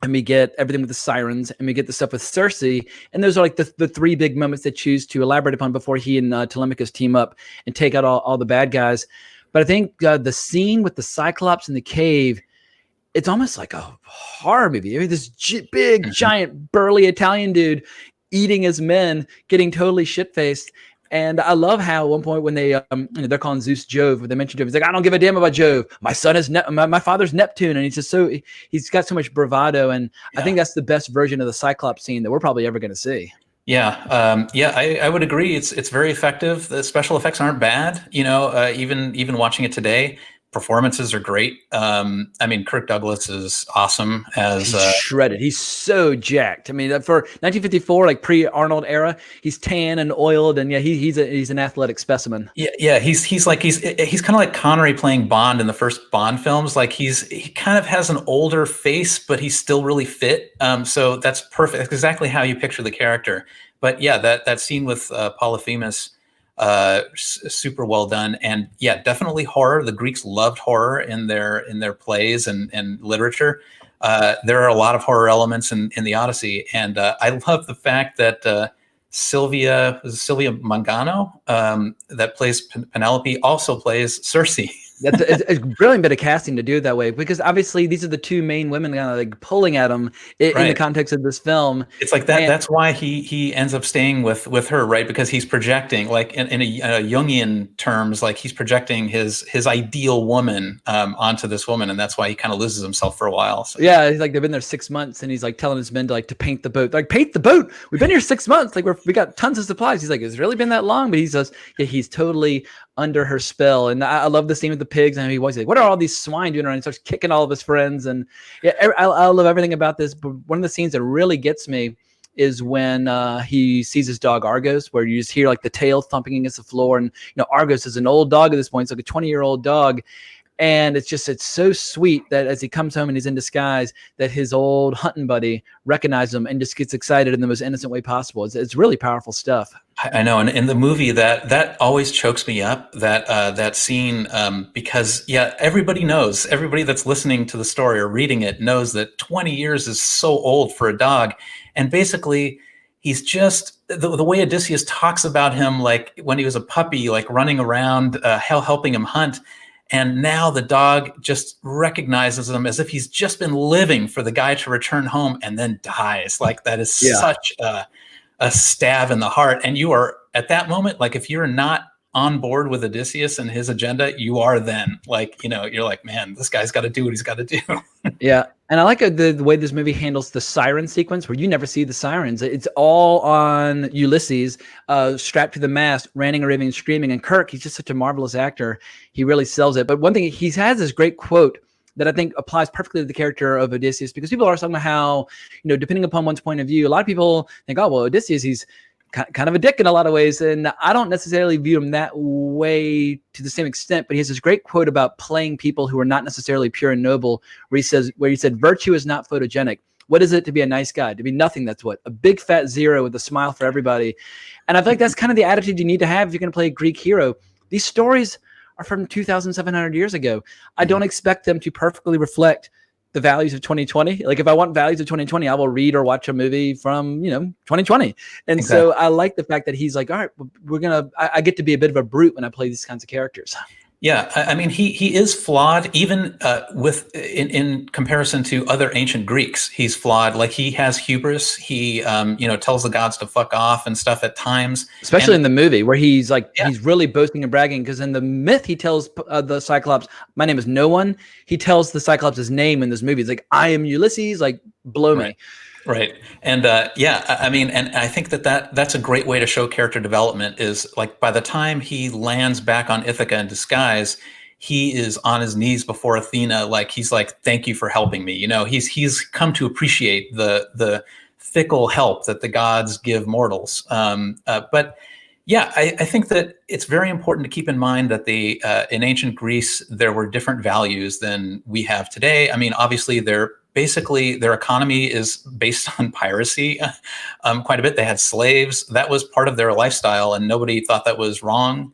and we get everything with the sirens, and we get the stuff with Circe. And those are like the three big moments they choose to elaborate upon before he and Telemachus team up and take out all the bad guys. But I think the scene with the Cyclops in the cave, it's almost like a horror movie. I mean, this big, giant, burly Italian dude eating his men, getting totally shit-faced. And I love how at one point when they, they're calling Zeus Jove, when they mention Jove, he's like, I don't give a damn about Jove. My son is my father's Neptune. And he's just he's got so much bravado. And I think that's the best version of the Cyclops scene that we're probably ever going to see. Yeah, I would agree. It's very effective. The special effects aren't bad. Even watching it today, performances are great. I mean, Kirk Douglas is awesome as he's shredded. He's so jacked. I mean, for 1954, like pre-Arnold era, he's tan and oiled, and yeah, he's an athletic specimen. Yeah. He's kind of like Connery playing Bond in the first Bond films. Like he kind of has an older face, but he's still really fit. So that's perfect. That's exactly how you picture the character. But yeah, that scene with Polyphemus, super well done. And yeah, definitely horror. The Greeks loved horror in their plays and literature. There are a lot of horror elements in the Odyssey, and I love the fact that Sylvia Mangano, that plays Penelope, also plays Circe. That's a brilliant bit of casting to do it that way, because obviously these are the two main women kind of like pulling at him in the context of this film. It's like that. That's why he ends up staying with her, right? Because he's projecting, like in a Jungian terms, like he's projecting his ideal woman onto this woman, and that's why he kind of loses himself for a while. So. Yeah, he's like, they've been there 6 months, and he's like telling his men to paint the boat. They're like, paint the boat. We've been here 6 months. Like we got tons of supplies. He's like, it's really been that long? But he says, yeah, he's totally under her spell. And I love the scene with the pigs, and he was like, what are all these swine doing around? He starts kicking all of his friends. And yeah, I love everything about this. But one of the scenes that really gets me is when he sees his dog Argos, where you just hear like the tail thumping against the floor. And Argos is an old dog at this point. It's like a 20-year-old dog. And it's so sweet that as he comes home and he's in disguise, that his old hunting buddy recognizes him and just gets excited in the most innocent way possible. It's really powerful stuff. I know, and in the movie that always chokes me up, that scene, because everybody that's listening to the story or reading it knows that 20 years is so old for a dog, and basically he's just the way Odysseus talks about him, like when he was a puppy, like running around, helping him hunt. And now the dog just recognizes him as if he's just been living for the guy to return home and then dies. Like that is such a stab in the heart. And you are at that moment, like if you're not on board with Odysseus and his agenda, you are then like, you're like, man, this guy's got to do what he's got to do. Yeah. And I like the way this movie handles the siren sequence, where you never see the sirens. It's all on Ulysses, strapped to the mast, ranting and raving and screaming. And Kirk, he's just such a marvelous actor. He really sells it. But one thing, he has this great quote that I think applies perfectly to the character of Odysseus, because people are talking about how, depending upon one's point of view, a lot of people think, oh, well, Odysseus, he's kind of a dick in a lot of ways. And I don't necessarily view him that way to the same extent, but he has this great quote about playing people who are not necessarily pure and noble, where he said, virtue is not photogenic. What is it to be a nice guy? To be nothing, that's what. A big fat zero with a smile for everybody. And I feel like that's kind of the attitude you need to have if you're going to play a Greek hero. These stories are from 2,700 years ago. I don't expect them to perfectly reflect the values of 2020. Like if I want values of 2020, I will read or watch a movie from, 2020. And exactly. So I like the fact that he's like, all right, I get to be a bit of a brute when I play these kinds of characters. Yeah, I mean, he is flawed, even in comparison to other ancient Greeks. He's flawed. Like he has hubris. He, tells the gods to fuck off and stuff at times. Especially in the movie, where he's like, he's really boasting and bragging. Because in the myth, he tells the Cyclops, "My name is no one." He tells the Cyclops his name in this movie. It's like, "I am Ulysses." Like, blow me. Right. And yeah, I mean, and I think that's a great way to show character development is like by the time he lands back on Ithaca in disguise, he is on his knees before Athena. Like he's like, thank you for helping me. You know, he's come to appreciate the fickle help that the gods give mortals. But yeah, I think that it's very important to keep in mind that in ancient Greece there were different values than we have today. I mean, obviously their economy is based on piracy quite a bit. They had slaves. That was part of their lifestyle, and nobody thought that was wrong.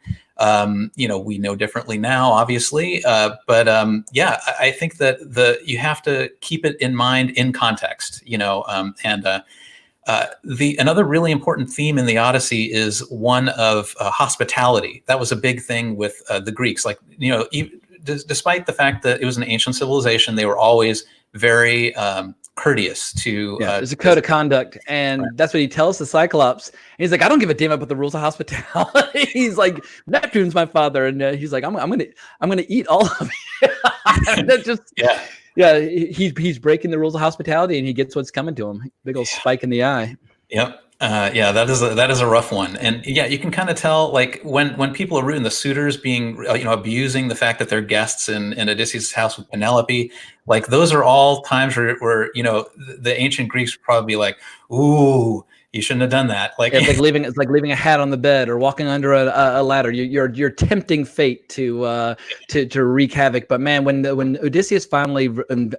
You know, we know differently now, obviously, but yeah, I think that you have to keep it in mind in context. You know, and another really important theme in the Odyssey is one of hospitality. That was a big thing with the Greeks. Like, you know, despite the fact that it was an ancient civilization, they were always very courteous to. There's a code of conduct, and that's what he tells the Cyclops. And he's like, "I don't give a damn about the rules of hospitality." He's like, "Neptune's my father," and he's like, "I'm gonna eat all of it." That's just he's breaking the rules of hospitality, and he gets what's coming to him. Big old spike in the eye. Yep. Yeah, that is a rough one, and yeah, you can kind of tell like when people are rude, the suitors being you know, abusing the fact that they're guests in Odysseus' house with Penelope, like those are all times where you know the ancient Greeks would probably be like, ooh, you shouldn't have done that. Like it's like leaving a hat on the bed or walking under a ladder. You're tempting fate to wreak havoc. But man, when Odysseus finally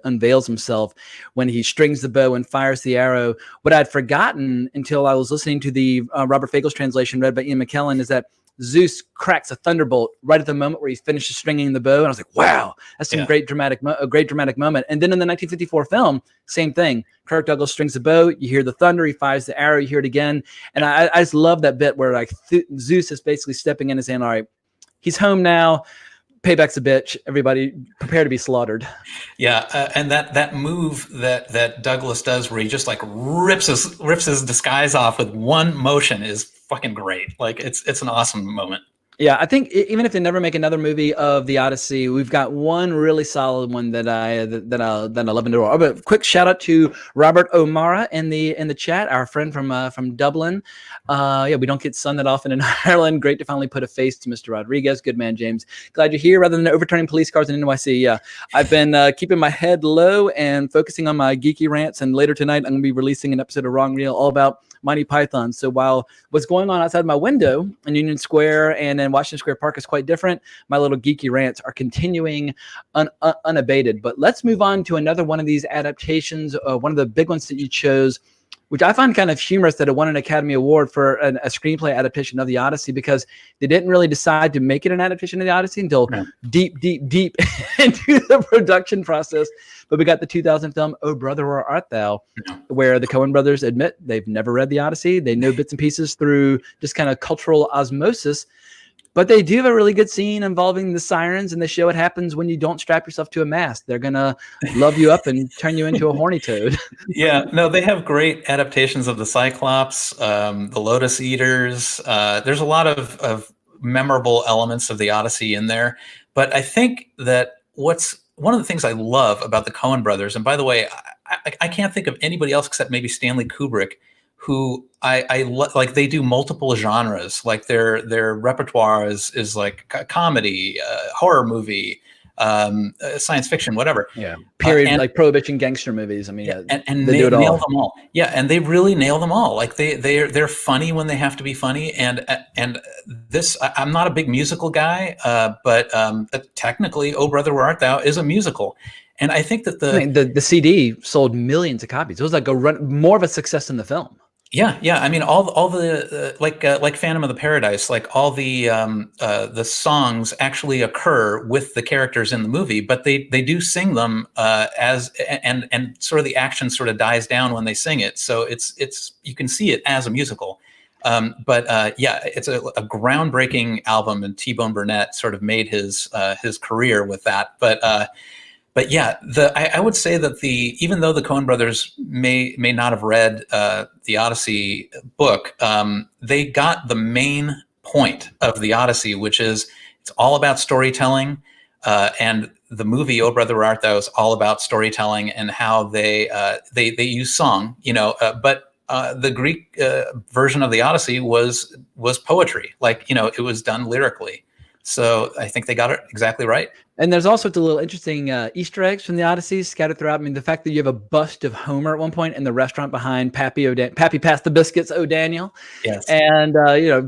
unveils himself, when he strings the bow and fires the arrow, what I'd forgotten until I was listening to the Robert Fagel's translation read by Ian McKellen is that Zeus cracks a thunderbolt right at the moment where he finishes stringing the bow, and I was like, "Wow, that's a great dramatic moment." And then in the 1954 film, same thing. Kirk Douglas strings the bow, you hear the thunder, he fires the arrow, you hear it again, and I just love that bit where like Zeus is basically stepping in and saying, "All right, he's home now. Payback's a bitch. Everybody prepare to be slaughtered." Yeah, and that move that Douglas does, where he just like rips his disguise off with one motion, is fucking great. Like it's an awesome moment. Yeah, I think even if they never make another movie of the Odyssey, we've got one really solid one that I love and adore. But quick shout out to Robert O'Mara in the chat, our friend from Dublin. Yeah, we don't get sun that often in Ireland. Great to finally put a face to Mr. Rodriguez. Good man, James. Glad you're here. Rather than overturning police cars in NYC, yeah, I've been keeping my head low and focusing on my geeky rants. And later tonight, I'm going to be releasing an episode of Wrong Reel all about Monty Python. So while what's going on outside my window in Union Square and in Washington Square Park is quite different, my little geeky rants are continuing unabated. But let's move on to another one of these adaptations. One of the big ones that you chose, which I find kind of humorous that it won an Academy Award for a screenplay adaptation of the Odyssey, because they didn't really decide to make it an adaptation of the Odyssey until deep into the production process. But we got the 2000 film, Oh Brother, Where Art Thou, where the Coen brothers admit they've never read the Odyssey. They know bits and pieces through just kind of cultural osmosis. But they do have a really good scene involving the sirens, and they show what happens when you don't strap yourself to a mast. They're going to love you up and turn you into a horny toad. Yeah, no, they have great adaptations of the Cyclops, the Lotus Eaters. There's a lot of memorable elements of the Odyssey in there. But I think that one of the things I love about the Coen brothers, and by the way, I can't think of anybody else except maybe Stanley Kubrick, who like they do multiple genres. Like their repertoire is like comedy, horror movie, science fiction, whatever. Yeah, period, like prohibition gangster movies. I mean, and they nail them all. Yeah, and they really nail them all. Like they're funny when they have to be funny. And this, I'm not a big musical guy, but technically, Oh Brother, Where Art Thou is a musical. And I think that the CD sold millions of copies. It was like more of a success than the film. Yeah. I mean, all the like Phantom of the Paradise, like all the songs actually occur with the characters in the movie, but they do sing them and sort of the action sort of dies down when they sing it. So it's you can see it as a musical. But yeah, it's a groundbreaking album, and T-Bone Burnett sort of made his career with that. But yeah, I would say that even though the Coen brothers may not have read the Odyssey book, they got the main point of the Odyssey, which is it's all about storytelling, and the movie "Oh Brother Where Art Thou" is all about storytelling and how they use song, but the Greek version of the Odyssey was poetry, like it was done lyrically. So I think they got it exactly right. And there's all sorts of little interesting Easter eggs from the Odyssey scattered throughout. I mean, the fact that you have a bust of Homer at one point in the restaurant behind Pappy Pass the Biscuits, O'Daniel. Yes. And,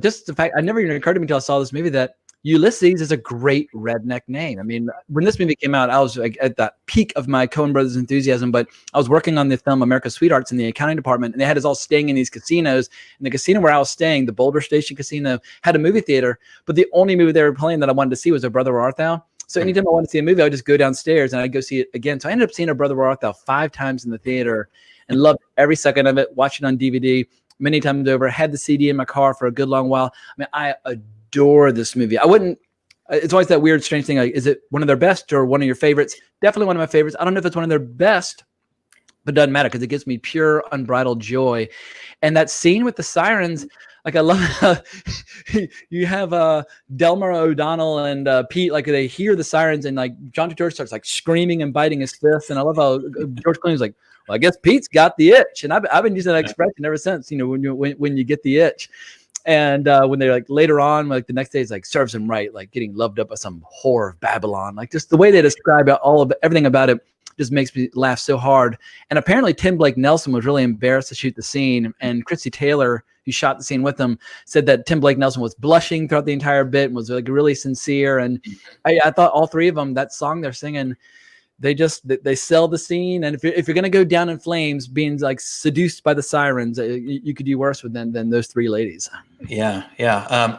just the fact, I never even occurred to me until I saw this movie that Ulysses is a great redneck name. I mean, when this movie came out, I was like at the peak of my Coen Brothers enthusiasm, but I was working on the film America's Sweethearts in the accounting department, and they had us all staying in these casinos. And the casino where I was staying, the Boulder Station Casino, had a movie theater, but the only movie they were playing that I wanted to see was "O Brother Where Art Thou." So anytime I wanted to see a movie, I would just go downstairs and I'd go see it again. So I ended up seeing "O Brother Where Art Thou" 5 times in the theater and loved every second of it, watched it on DVD many times over, had the CD in my car for a good long while. I mean, I adore this movie. It's always that weird, strange thing. Like, is it one of their best or one of your favorites? Definitely one of my favorites. I don't know if it's one of their best, but it doesn't matter because it gives me pure, unbridled joy. And that scene with the sirens, like I love you have Delmer O'Donnell and Pete, like they hear the sirens and like John Turturro starts like screaming and biting his fist. And I love how George Clooney's like, well, I guess Pete's got the itch. And I've been using that expression ever since, when you get the itch. And when they're like later on, like the next day, it's like serves him right, like getting loved up by some whore of Babylon. Like just the way they describe it, everything about it just makes me laugh so hard. And apparently Tim Blake Nelson was really embarrassed to shoot the scene. And Chrissy Taylor, who shot the scene with him, said that Tim Blake Nelson was blushing throughout the entire bit and was like really sincere. And I thought all 3 of them, that song they're singing, they sell the scene. And if you're going to go down in flames, being like seduced by the sirens, you could do worse than those 3 ladies. Yeah.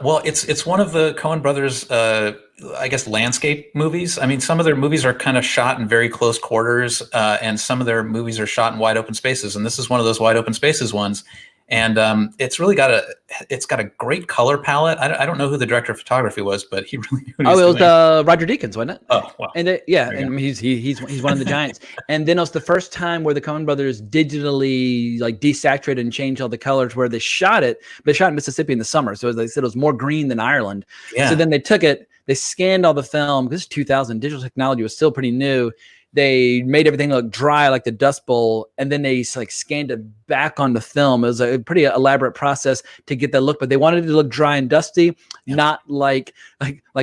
Well, it's one of the Coen brothers, I guess, landscape movies. I mean, some of their movies are kind of shot in very close quarters, and some of their movies are shot in wide open spaces. And this is one of those wide open spaces ones. And it's really got a great color palette. I don't know who the director of photography was, but he really knew what he was doing. It was Roger Deakins, wasn't it? Oh, wow. And and he's one of the giants. And then it was the first time where the Coen brothers digitally like desaturated and changed all the colors where they shot it. But they shot in Mississippi in the summer, so as they said, it was more green than Ireland. Yeah. So then they took it, they scanned all the film because 2000 digital technology was still pretty new. They made everything look dry like the Dust Bowl, and then they like scanned it back onto film. It was a pretty elaborate process to get that look, but they wanted it to look dry and dusty, not like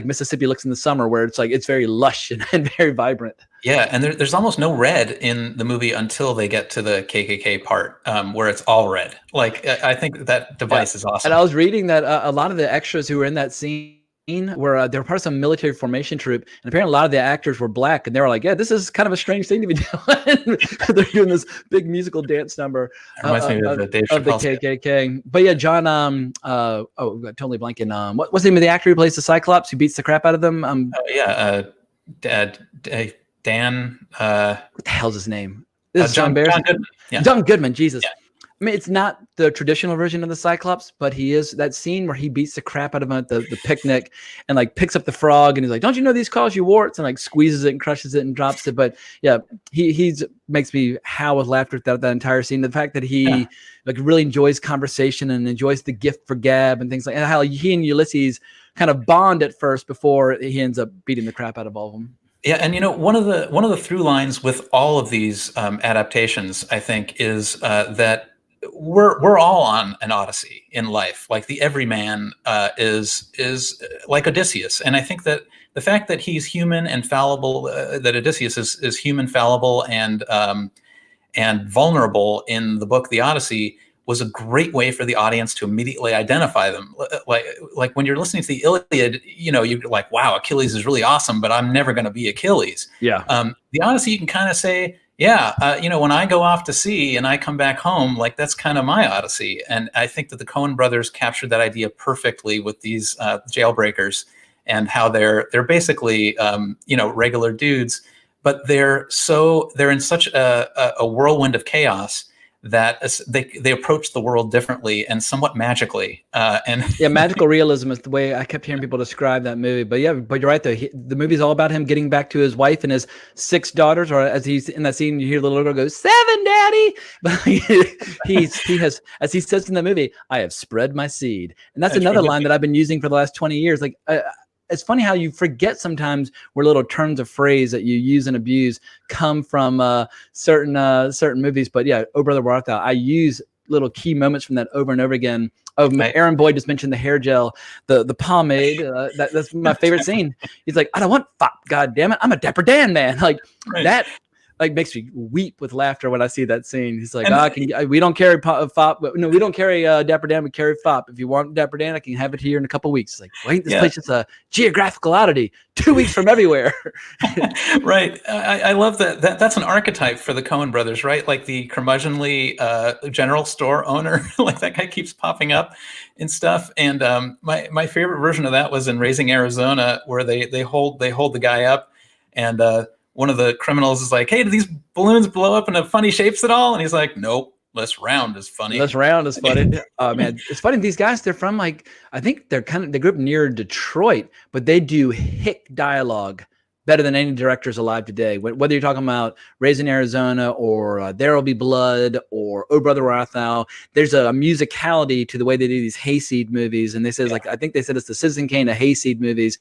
Mississippi looks in the summer, where it's like it's very lush and very vibrant. Yeah, and there's almost no red in the movie until they get to the KKK part, where it's all red. Like I think that device is awesome. And I was reading that a lot of the extras who were in that scene where they were part of some military formation troop, and apparently a lot of the actors were black, and they were like, yeah, this is kind of a strange thing to be doing. They're doing this big musical dance number of the KKK. But yeah, John totally blanking. What's the name of the actor who plays the Cyclops, who beats the crap out of them? Dan what the hell's his name? This is John Goodman. Yeah. John Goodman, Jesus. Yeah. I mean, it's not the traditional version of the Cyclops, but he is that scene where he beats the crap out of him at the picnic and like picks up the frog and he's like, don't you know these cause you warts? And like squeezes it and crushes it and drops it. But yeah, he's makes me howl with laughter throughout that entire scene. The fact that he like really enjoys conversation and enjoys the gift for gab and things like that. How he and Ulysses kind of bond at first before he ends up beating the crap out of all of them. Yeah, and one of the through lines with all of these adaptations, I think, is that we're all on an Odyssey in life. Like the everyman is like Odysseus, and I think that the fact that he's human and fallible, that Odysseus is human, fallible, and vulnerable in the book The Odyssey, was a great way for the audience to immediately identify them. Like when you're listening to the Iliad, you're like, wow, Achilles is really awesome, but I'm never going to be Achilles. Yeah. The Odyssey, you can kind of say, when I go off to sea and I come back home, like that's kind of my Odyssey. And I think that the Coen brothers captured that idea perfectly with these jailbreakers and how they're basically, regular dudes, but they're in such a whirlwind of chaos that they approach the world differently and somewhat magically. Magical realism is the way I kept hearing people describe that movie. But you're right though. The movie's all about him getting back to his wife and his 6 daughters, or as he's in that scene, you hear the little girl go, 7, Daddy. But he has, as he says in the movie, I have spread my seed, and that's another line that I've been using for the last 20 years. Like it's funny how you forget sometimes where little turns of phrase that you use and abuse come from certain movies. But yeah, Oh Brother Where Art Thou, I use little key moments from that over and over again. Oh, Aaron Boyd just mentioned the hair gel, the pomade. That's my favorite scene. He's like, I don't want fop, God damn it, I'm a Dapper Dan man. Like that. Like makes me weep with laughter when I see that scene. He's like, we don't carry fop. No, we don't carry Dapper Dan. We carry fop. If you want Dapper Dan, I can have it here in a couple weeks. It's like, wait, this place is a geographical oddity. 2 weeks from everywhere. Right. I love that. That's an archetype for the Coen brothers, right? Like the curmudgeonly general store owner. Like that guy keeps popping up and stuff. And my favorite version of that was in Raising Arizona, where they hold the guy up, and one of the criminals is like, hey, do these balloons blow up into funny shapes at all? And he's like, nope, less round is funny. Less round is funny. Oh man, it's funny. These guys, they're from like, I think they grew up near Detroit, but they do hick dialogue better than any directors alive today. Whether you're talking about Raising Arizona or There'll Be Blood or Oh Brother Where Art Thou, there's a musicality to the way they do these hayseed movies. And they said, like, I think they said it's the Citizen Kane of hayseed movies.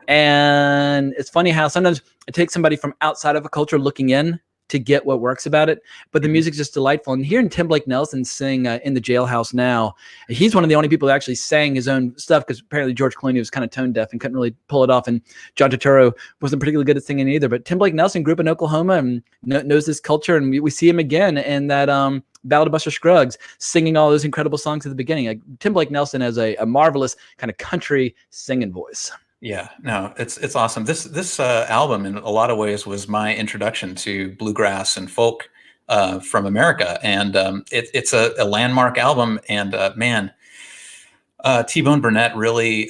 And it's funny how sometimes it takes somebody from outside of a culture looking in to get what works about it, but the music's just delightful. And hearing Tim Blake Nelson sing In the Jailhouse Now, he's one of the only people that actually sang his own stuff, because apparently George Clooney was kind of tone deaf and couldn't really pull it off, and John Turturro wasn't particularly good at singing either. But Tim Blake Nelson grew up in Oklahoma and knows this culture, and we see him again in that Ballad of Buster Scruggs, singing all those incredible songs at the beginning. Like, Tim Blake Nelson has a marvelous kind of country singing voice. Yeah, no, it's awesome. This album, in a lot of ways, was my introduction to bluegrass and folk from America, and it's a landmark album. And man, T-Bone Burnett really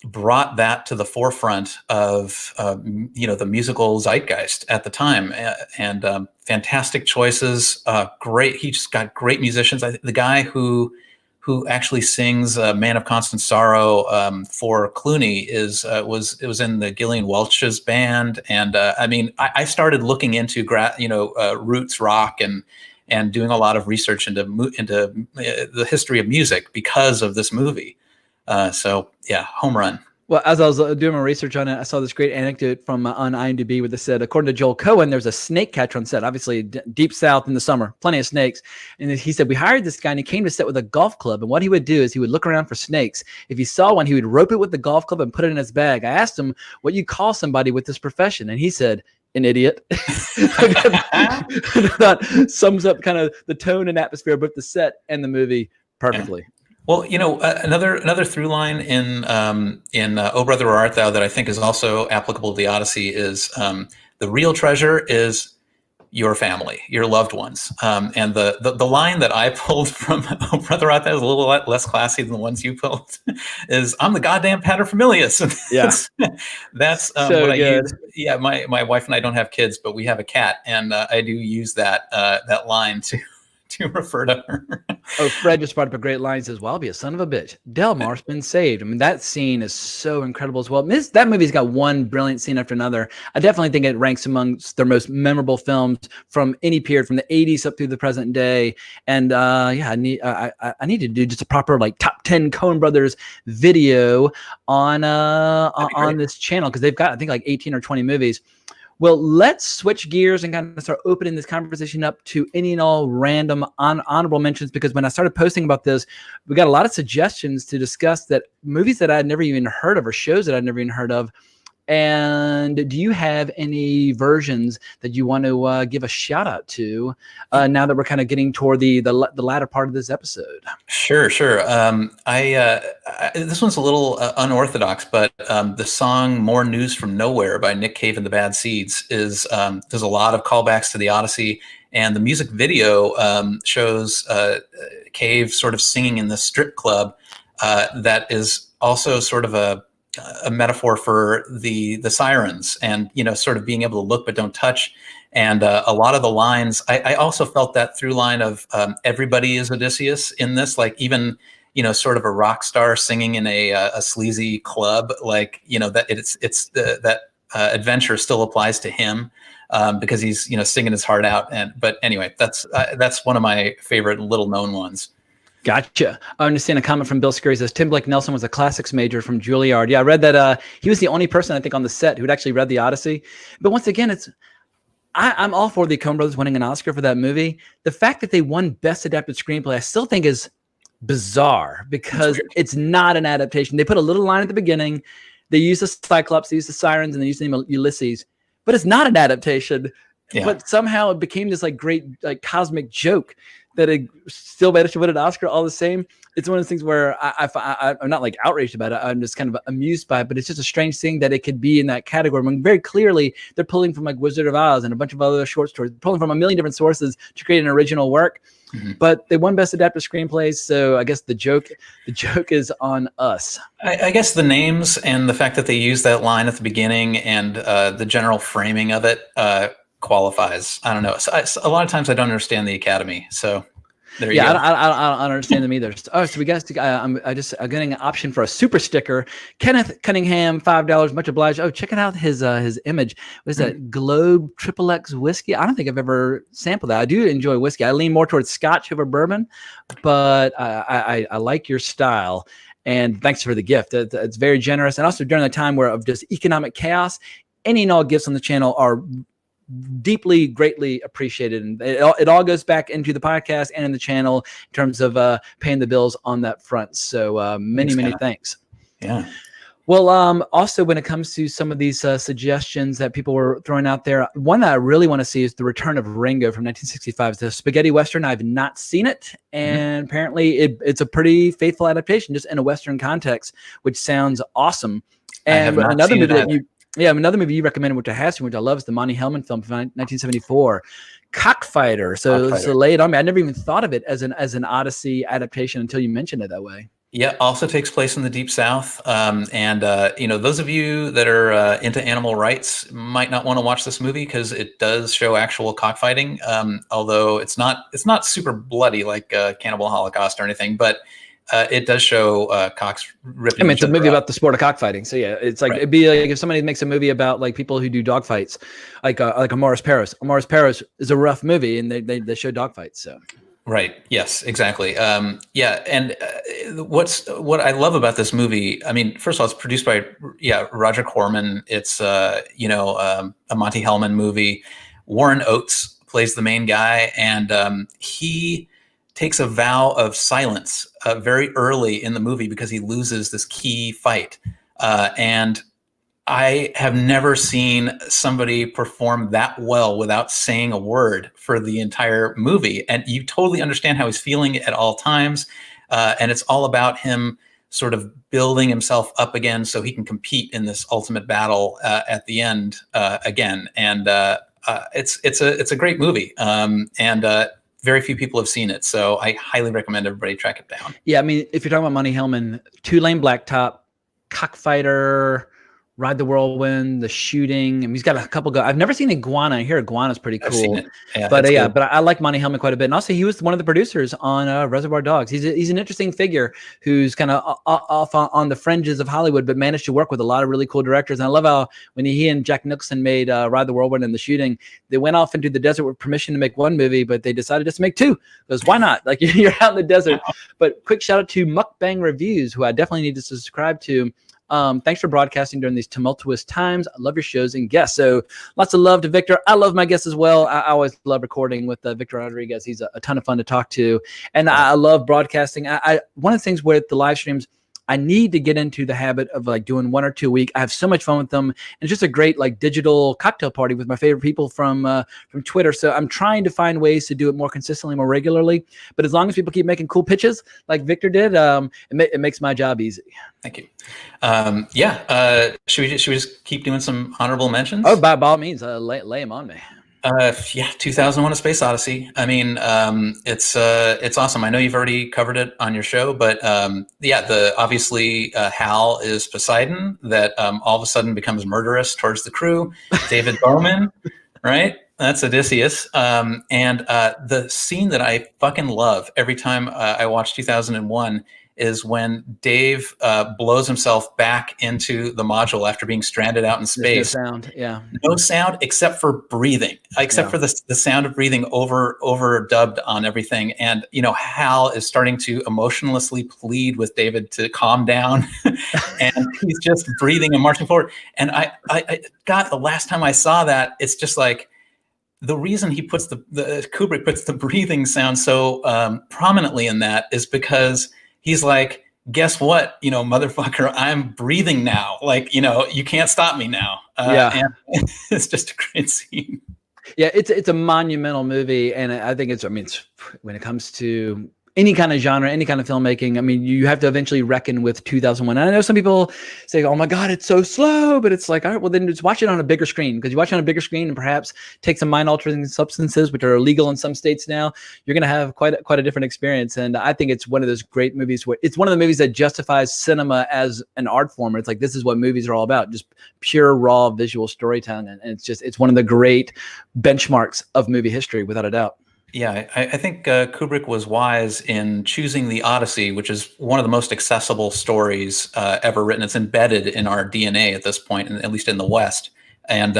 brought that to the forefront of the musical zeitgeist at the time, and fantastic choices. Great, he just got great musicians. The guy who actually sings "Man of Constant Sorrow" for Clooney was in the Gillian Welch's band, and I started looking into roots rock and doing a lot of research into the history of music because of this movie. So yeah, home run. Well, as I was doing my research on it, I saw this great anecdote from on IMDb where they said, according to Joel Cohen, there's a snake catcher on set, obviously deep south in the summer, plenty of snakes. And he said, we hired this guy and he came to set with a golf club. And what he would do is he would look around for snakes. If he saw one, he would rope it with the golf club and put it in his bag. I asked him what you call somebody with this profession. And he said, an idiot. That sums up kind of the tone and atmosphere of both the set and the movie perfectly. Yeah. Well, another through line in Oh Brother Where Art Thou that I think is also applicable to the Odyssey is the real treasure is your family, your loved ones. And the line that I pulled from Oh Brother Where Art Thou is a little less classy than the ones you pulled. Is I'm the goddamn paterfamilias. That's so what I good. use. Yeah, my wife and I don't have kids, but we have a cat, and I do use that line to refer to her. Oh, Fred just brought up a great line. He says, well, I'll be a son of a bitch. Delmar's been saved. I mean, that scene is so incredible as well. That movie's got one brilliant scene after another. I definitely think it ranks amongst their most memorable films from any period, from the 80s up through the present day. And I need to do just a proper like top 10 Coen Brothers video on this channel, because they've got, I think, like 18 or 20 movies. Well, let's switch gears and kind of start opening this conversation up to any and all random honorable mentions, because when I started posting about this, we got a lot of suggestions to discuss that movies that I'd never even heard of or shows that I'd never even heard of. And do you have any versions that you want to give a shout out to now that we're kind of getting toward the latter part of this episode? Sure. This one's a little unorthodox, but the song "More News from Nowhere" by Nick Cave and the Bad Seeds is there's a lot of callbacks to the Odyssey, and the music video shows Cave sort of singing in this strip club that is also sort of a metaphor for the sirens, and sort of being able to look but don't touch. And a lot of the lines, I also felt that through line of everybody is Odysseus in this, like even sort of a rock star singing in a sleazy club, like that it's that adventure still applies to him because he's singing his heart out. But anyway, that's one of my favorite little known ones. Gotcha. I understand a comment from Bill Scurry says Tim Blake Nelson was a classics major from Juilliard. Yeah, I read that he was the only person I think on the set who'd actually read the Odyssey. But once again, I'm all for the Coen brothers winning an Oscar for that movie. The fact that they won Best Adapted Screenplay, I still think is bizarre because it's not an adaptation. They put a little line at the beginning. They use the Cyclops, they use the Sirens, and they use the name Ulysses. But it's not an adaptation. Yeah. But somehow it became this like great like cosmic joke that it still managed to win an Oscar all the same. It's one of those things where I'm not like outraged about it. I'm just kind of amused by it, but it's just a strange thing that it could be in that category. When very clearly they're pulling from like Wizard of Oz and a bunch of other short stories, pulling from a million different sources to create an original work. Mm-hmm. But they won Best Adapted Screenplays, so I guess the joke is on us. I guess the names and the fact that they use that line at the beginning and the general framing of it qualifies. I don't know. So a lot of times I don't understand the Academy. So there you go. I don't understand them either. Oh, so we got I'm getting an option for a super sticker. Kenneth Cunningham, $5, much obliged. Oh, check it out his image. What is that? Globe Triple X whiskey? I don't think I've ever sampled that. I do enjoy whiskey. I lean more towards Scotch over bourbon, but I like your style. And thanks for the gift. It's very generous. And also during the time of just economic chaos, any and all gifts on the channel are deeply, greatly appreciated, and it all goes back into the podcast and in the channel in terms of paying the bills on that front. So many thanks. Yeah. Well, also when it comes to some of these suggestions that people were throwing out there, one that I really want to see is The Return of Ringo from 1965. It's a spaghetti Western. I've not seen it, and apparently it's a pretty faithful adaptation just in a Western context, which sounds awesome. And another movie that another movie you recommended, which I have seen, which I love, is the Monty Hellman film from 1974, Cockfighter. So lay it on me. I never even thought of it as an Odyssey adaptation until you mentioned it that way. Yeah, also takes place in the Deep South. And those of you that are into animal rights might not want to watch this movie because it does show actual cockfighting, although it's not super bloody like Cannibal Holocaust or anything, but it does show cocks ripping. I mean, it's a movie about the sport of cockfighting. So yeah, it's like it'd be like if somebody makes a movie about like people who do dogfights, like Amaris Paris. Amaris Paris is a rough movie, and they show dogfights. So right, yes, exactly. And what I love about this movie, I mean, first of all, it's produced by Roger Corman. It's a Monty Hellman movie. Warren Oates plays the main guy, and he takes a vow of silence very early in the movie because he loses this key fight. And I have never seen somebody perform that well without saying a word for the entire movie. And you totally understand how he's feeling at all times. And it's all about him sort of building himself up again so he can compete in this ultimate battle at the end again. And it's a great movie. Very few people have seen it, so I highly recommend everybody track it down. Yeah, I mean, if you're talking about Monty Hellman, Two-Lane Blacktop, Cockfighter, Ride the Whirlwind, The Shooting. I mean, he's got a couple. I've never seen Iguana. I hear Iguana's pretty cool. I've seen it. Yeah, but I like Monty Hellman quite a bit. And also, he was one of the producers on Reservoir Dogs. He's an interesting figure who's kind of off on the fringes of Hollywood, but managed to work with a lot of really cool directors. And I love how when he and Jack Nicholson made Ride the Whirlwind and The Shooting, they went off into the desert with permission to make one movie, but they decided just to make two. Because why not? Like, you're out in the desert. But quick shout out to Mukbang Reviews, who I definitely need to subscribe to. Thanks for broadcasting during these tumultuous times. I love your shows and guests. So lots of love to Victor. I love my guests as well. I always love recording with Victor Rodriguez. He's a ton of fun to talk to. And I love broadcasting. One of the things with the live streams, I need to get into the habit of like doing 1 or 2 a week. I have so much fun with them. And it's just a great like digital cocktail party with my favorite people from Twitter. So I'm trying to find ways to do it more consistently, more regularly. But as long as people keep making cool pitches like Victor did, it makes my job easy. Thank you. Should we just keep doing some honorable mentions? Oh, by all means, lay them on me. 2001: A Space Odyssey. I mean, it's awesome. I know you've already covered it on your show, but obviously Hal is Poseidon that all of a sudden becomes murderous towards the crew. David Bowman, right? That's Odysseus. And the scene that I fucking love every time I watch 2001 is when Dave blows himself back into the module after being stranded out in space. There's no sound. Yeah. No sound except for breathing, except for the sound of breathing overdubbed on everything. And, Hal is starting to emotionlessly plead with David to calm down. And he's just breathing and marching forward. And God, the last time I saw that, it's just like, the reason he puts Kubrick puts the breathing sound so prominently in that is because he's like, guess what, motherfucker, I'm breathing now. Like, you can't stop me now. And it's just a great scene. Yeah, it's a monumental movie, and I think it's when it comes to any kind of genre, any kind of filmmaking, you have to eventually reckon with 2001. And I know some people say, oh my God, it's so slow, but it's like, all right, well then just watch it on a bigger screen, because you watch it on a bigger screen and perhaps take some mind altering substances, which are illegal in some states now, you're going to have quite a different experience. And I think it's one of those great movies where it's one of the movies that justifies cinema as an art form. It's like, this is what movies are all about, just pure raw visual storytelling. And it's one of the great benchmarks of movie history, without a doubt. Yeah, I think Kubrick was wise in choosing the Odyssey, which is one of the most accessible stories ever written. It's embedded in our DNA at this point, at least in the West. And,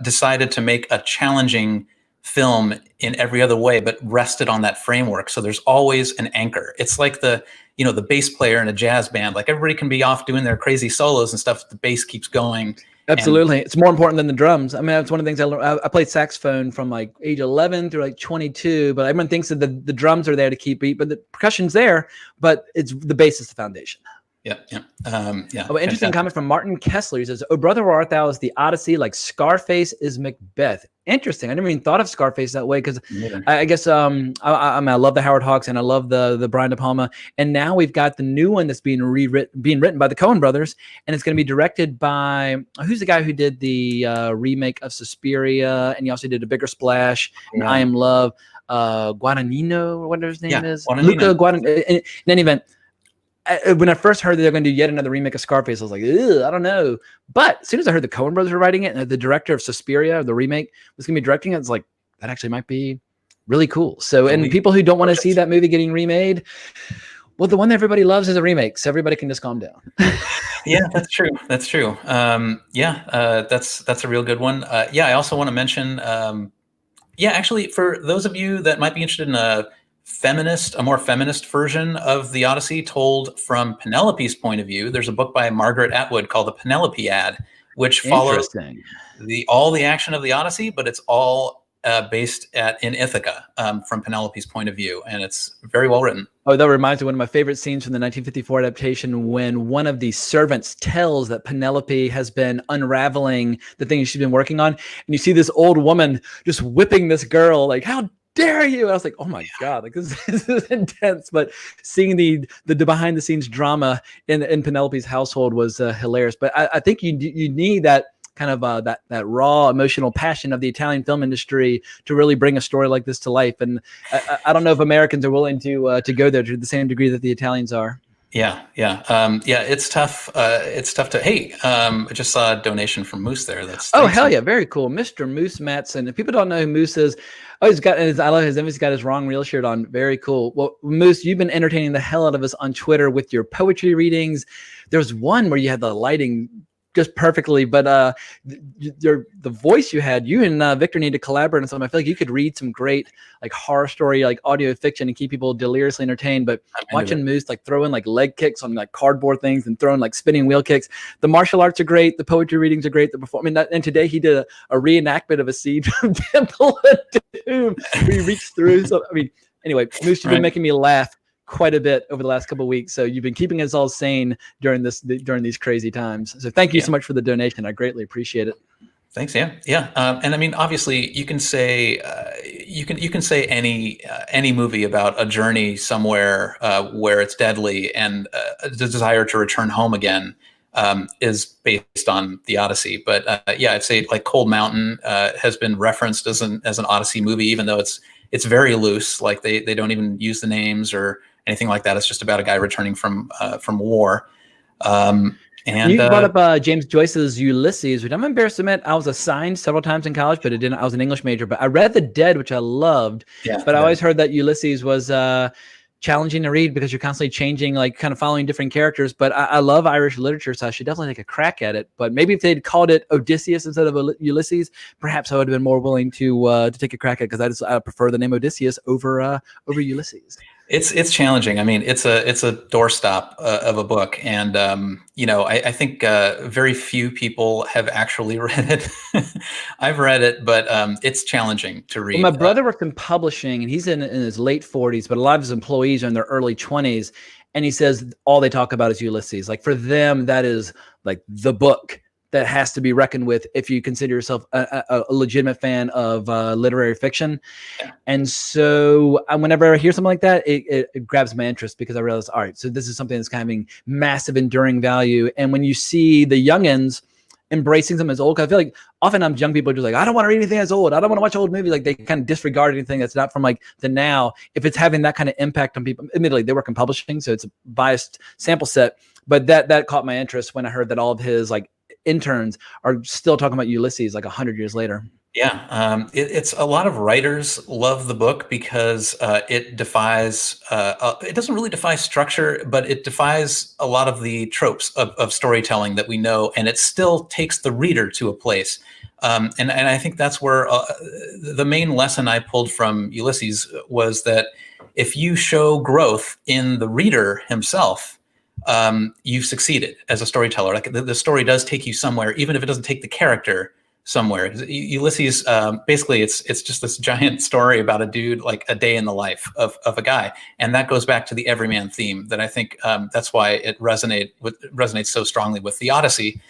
decided to make a challenging film in every other way, but rested on that framework. So there's always an anchor. It's like the bass player in a jazz band. Like, everybody can be off doing their crazy solos and stuff. The bass keeps going. Absolutely. It's more important than the drums. It's one of the things I learned. I played saxophone from like age 11 through like 22, but everyone thinks that the drums are there to keep beat, but the percussion's there, but it's the bass is the foundation. Yeah. Interesting comment from Martin Kessler. He says, "Oh, brother, where art thou is the Odyssey, like Scarface is Macbeth." Interesting. I never even thought of Scarface that way, because I guess I love the Howard Hawks and I love the Brian De Palma, and now we've got the new one that's being written by the Coen brothers, and it's going to be directed by who's the guy who did the remake of Suspiria, and he also did A Bigger Splash and I Am Love, Guadagnino, or whatever his name is, Luca Guadagnino. In any event, when I first heard that they're going to do yet another remake of Scarface, I was like, I don't know. But as soon as I heard the Coen brothers were writing it, and the director of Suspiria, the remake, was going to be directing it, it's like, that actually might be really cool. So, and people who don't want to see that movie getting remade, well, the one that everybody loves is a remake, so everybody can just calm down. Yeah, that's true. That's true. That's a real good one. I also want to mention, actually, for those of you that might be interested in a more feminist version of the Odyssey told from Penelope's point of view, there's a book by Margaret Atwood called The Penelopiad, which follows all the action of the Odyssey, but it's all based in Ithaca from Penelope's point of view, and it's very well written. Oh, that reminds me of one of my favorite scenes from the 1954 adaptation, when one of the servants tells that Penelope has been unraveling the things she's been working on, and you see this old woman just whipping this girl, like, how dare you? And I was like, oh my God, like this is intense. But seeing the behind the scenes drama in Penelope's household was hilarious. But I think you need that kind of that raw emotional passion of the Italian film industry to really bring a story like this to life. And I don't know if Americans are willing to go there to the same degree that the Italians are. Yeah. It's tough. It's tough to. Hey, I just saw a donation from Moose there. Hell yeah, very cool, Mr. Moose Matson. If people don't know who Moose is, I love his image. He's got his Wrong Reel shirt on. Very cool. Well, Moose, you've been entertaining the hell out of us on Twitter with your poetry readings. There was one where you had the lighting just perfectly, but the voice you had, you and Victor need to collaborate on something. I feel like you could read some great like horror story, like audio fiction, and keep people deliriously entertained. But watching Moose like throwing like leg kicks on like cardboard things and throwing like spinning wheel kicks, the martial arts are great, the poetry readings are great, the performance. And today he did a reenactment of a scene from Temple of Doom where he reached through. So anyway, Moose, you've been making me laugh quite a bit over the last couple of weeks. So you've been keeping us all sane during these crazy times. So thank you so much for the donation. I greatly appreciate it. Thanks. Yeah. And I mean, obviously you can say, you can say any movie about a journey somewhere where it's deadly and the desire to return home again is based on the Odyssey. But I'd say like Cold Mountain has been referenced as an Odyssey movie, even though it's very loose. Like they don't even use the names or anything like that. It's just about a guy returning from war. And you brought up James Joyce's Ulysses, which I'm embarrassed to admit I was assigned several times in college, but I was an English major. But I read The Dead, which I loved. Yeah, but I always heard that Ulysses was challenging to read because you're constantly changing, like kind of following different characters. But I love Irish literature, so I should definitely take a crack at it. But maybe if they'd called it Odysseus instead of Ulysses, perhaps I would have been more willing to take a crack at it, because I prefer the name Odysseus over Ulysses. It's challenging. I mean, it's a doorstop of a book, and I think very few people have actually read it. I've read it, but it's challenging to read. Well, my brother worked in publishing, and he's in his late 40s, but a lot of his employees are in their early 20s, and he says all they talk about is Ulysses. Like, for them, that is like the book that has to be reckoned with if you consider yourself a legitimate fan of literary fiction. Yeah. And so whenever I hear something like that, it grabs my interest, because I realize, all right, so this is something that's kind of having massive enduring value. And when you see the youngins embracing them as old, because I feel like oftentimes young people are just like, I don't want to read anything that's old. I don't want to watch old movies. Like, they kind of disregard anything that's not from like the now. If it's having that kind of impact on people, admittedly, they work in publishing, so it's a biased sample set. But that caught my interest when I heard that all of his like interns are still talking about Ulysses like 100 years later. Yeah, it's a lot of writers love the book because it defies. It doesn't really defy structure, but it defies a lot of the tropes of storytelling that we know, and it still takes the reader to a place. And I think that's where the main lesson I pulled from Ulysses was that if you show growth in the reader himself, you've succeeded as a storyteller. Like, the story does take you somewhere, even if it doesn't take the character somewhere. Ulysses, basically, it's just this giant story about a dude, like a day in the life of a guy, and that goes back to the everyman theme. That I think that's why it resonates so strongly with the Odyssey,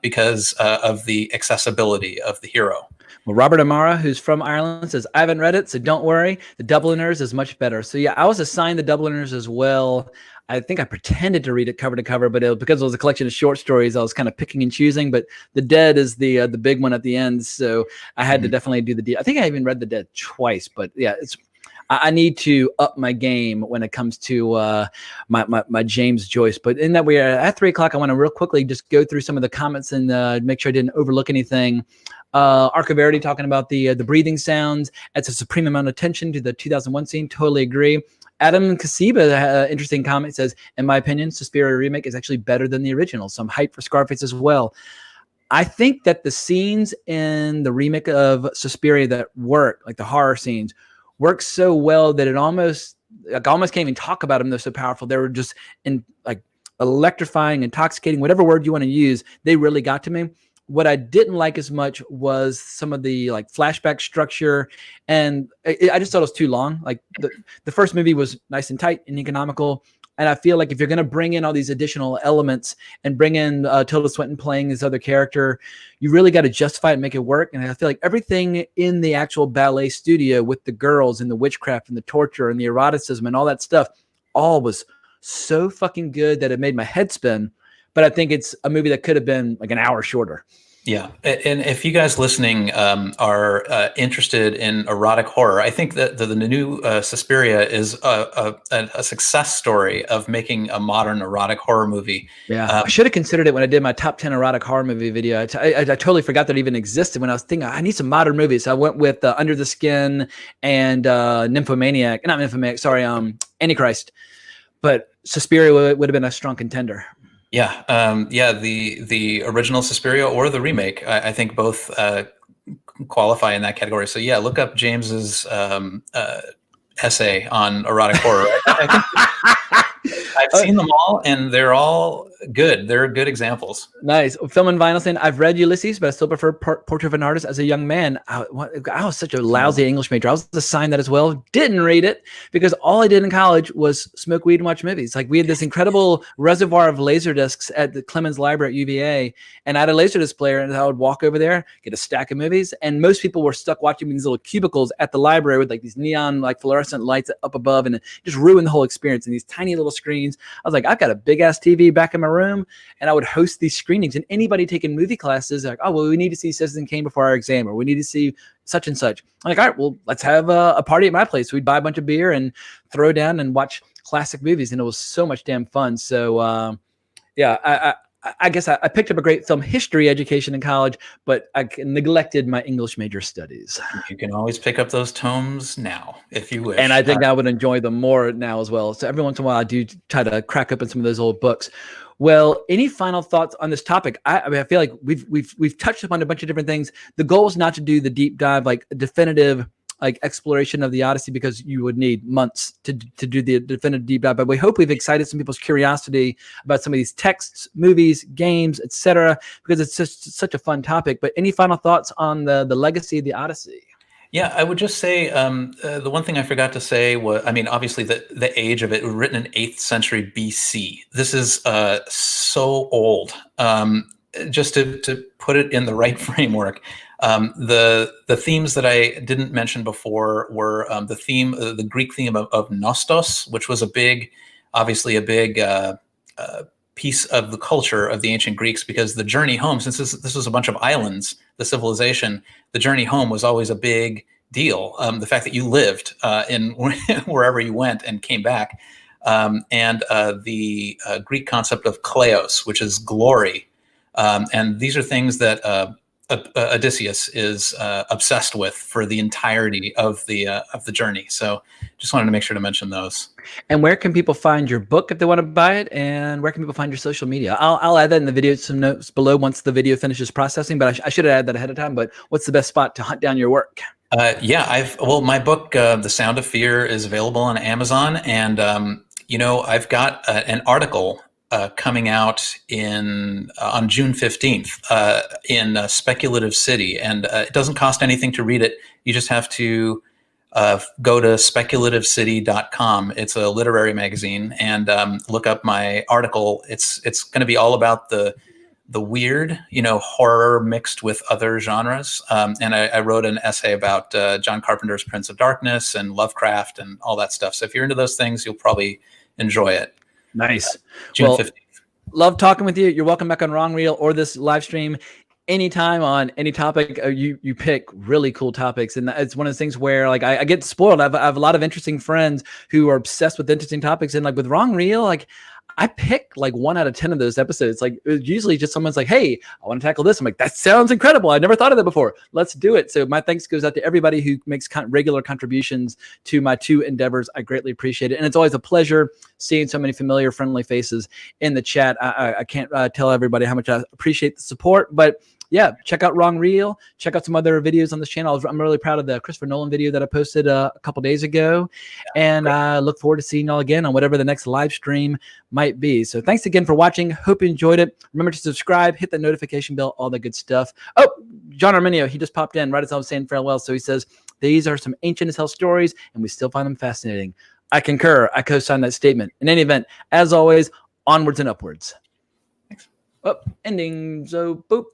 because of the accessibility of the hero. Well, Robert Amara, who's from Ireland, says, I haven't read it, so don't worry. The Dubliners is much better. So yeah, I was assigned the Dubliners as well. I think I pretended to read it cover to cover, but because it was a collection of short stories, I was kind of picking and choosing. But The Dead is the big one at the end, so I had to definitely do the deal. I think I even read The Dead twice, but yeah, I need to up my game when it comes to my James Joyce. But in that we are at 3:00, I want to real quickly just go through some of the comments and make sure I didn't overlook anything. Archiverity talking about the breathing sounds. Adds a supreme amount of attention to the 2001 scene. Totally agree. Adam Kasiba, interesting comment, says, in my opinion, Suspiria remake is actually better than the original. So I'm hyped for Scarface as well. I think that the scenes in the remake of Suspiria that work, like the horror scenes, work so well that it almost can't even talk about them. They're so powerful. They were just like electrifying, intoxicating, whatever word you want to use. They really got to me. What I didn't like as much was some of the like flashback structure, and I just thought it was too long. Like the first movie was nice and tight and economical, and I feel like if you're going to bring in all these additional elements and bring in Tilda Swinton playing this other character, you really got to justify it and make it work. And I feel like everything in the actual ballet studio with the girls and the witchcraft and the torture and the eroticism and all that stuff, all was so fucking good that it made my head spin. But I think it's a movie that could have been like an hour shorter. Yeah, and if you guys listening are interested in erotic horror, I think that the new Suspiria is a success story of making a modern erotic horror movie. Yeah, I should have considered it when I did my top 10 erotic horror movie video. I totally forgot that it even existed when I was thinking I need some modern movies. So I went with Under the Skin and Antichrist. But Suspiria would have been a strong contender. Yeah, the original Suspiria or the remake, I think both qualify in that category. So yeah, look up James's essay on erotic horror. I think I've seen them all, and they're all good. They're good examples. Nice. Film and Vinyl saying, I've read Ulysses, but I still prefer Portrait of an Artist as a young man. I was such a lousy English major. I was assigned that as well. Didn't read it because all I did in college was smoke weed and watch movies. Like, we had this incredible reservoir of laser discs at the Clemens Library at UVA, and I had a laser disc player, and I would walk over there, get a stack of movies, and most people were stuck watching these little cubicles at the library with like these neon like fluorescent lights up above, and it just ruined the whole experience. And these tiny little screens. I was like, I've got a big ass TV back in my room, and I would host these screenings. And anybody taking movie classes, like, oh, well, we need to see Citizen Kane before our exam, or we need to see such and such. I'm like, all right, well, let's have a party at my place. We'd buy a bunch of beer and throw down and watch classic movies, and it was so much damn fun. So, yeah, I guess I picked up a great film history education in college, but I neglected my English major studies. You can always pick up those tomes now if you wish. And I think I would enjoy them more now as well. So every once in a while, I do try to crack open some of those old books. Well, any final thoughts on this topic? I mean, I feel like we've touched upon a bunch of different things. The goal is not to do the deep dive, like definitive, like exploration of the Odyssey, because you would need months to do the definitive deep dive. But we hope we've excited some people's curiosity about some of these texts, movies, games, etc., because it's just such a fun topic. But any final thoughts on the legacy of the Odyssey? Yeah, I would just say the one thing I forgot to say was, I mean, obviously the age of it, written in 8th century BC. This is so old. Just to put it in the right framework, the themes that I didn't mention before were the Greek theme of Nostos, which was obviously a big piece of the culture of the ancient Greeks, because the journey home, since this was a bunch of islands, the civilization, the journey home was always a big deal. The fact that you lived in wherever you went and came back, and the Greek concept of kleos, which is glory, and these are things that Odysseus is obsessed with for the entirety of the journey. So just wanted to make sure to mention those. And where can people find your book if they want to buy it? And where can people find your social media? I'll add that in the video, some notes below once the video finishes processing, but I should have added that ahead of time. But what's the best spot to hunt down your work? My book, The Sound of Fear, is available on Amazon. And, I've got an article coming out on June 15th in Speculative City. And it doesn't cost anything to read it. You just have to go to speculativecity.com. It's a literary magazine, and look up my article. It's going to be all about the weird, horror mixed with other genres. And I wrote an essay about John Carpenter's Prince of Darkness and Lovecraft and all that stuff. So if you're into those things, you'll probably enjoy it. Nice. June 15th. Love talking with you. You're welcome back on Wrong Reel or this live stream anytime on any topic. You pick really cool topics, and it's one of those things where like I get spoiled. I have a lot of interesting friends who are obsessed with interesting topics, and like with Wrong Reel, like I pick like 1 out of 10 of those episodes. Like usually just someone's like, hey, I want to tackle this. I'm like, that sounds incredible. I never thought of that before. Let's do it. So my thanks goes out to everybody who makes regular contributions to my 2 endeavors. I greatly appreciate it. And it's always a pleasure seeing so many familiar, friendly faces in the chat. I can't tell everybody how much I appreciate the support, but yeah, check out Wrong Reel. Check out some other videos on this channel. I'm really proud of the Christopher Nolan video that I posted a couple days ago. And I look forward to seeing y'all again on whatever the next live stream might be. So thanks again for watching. Hope you enjoyed it. Remember to subscribe, hit that notification bell, all the good stuff. Oh, John Arminio, he just popped in right as I was saying farewell. So he says, these are some ancient as hell stories, and we still find them fascinating. I concur. I co-sign that statement. In any event, as always, onwards and upwards. Thanks. Oh, ending. So, boop.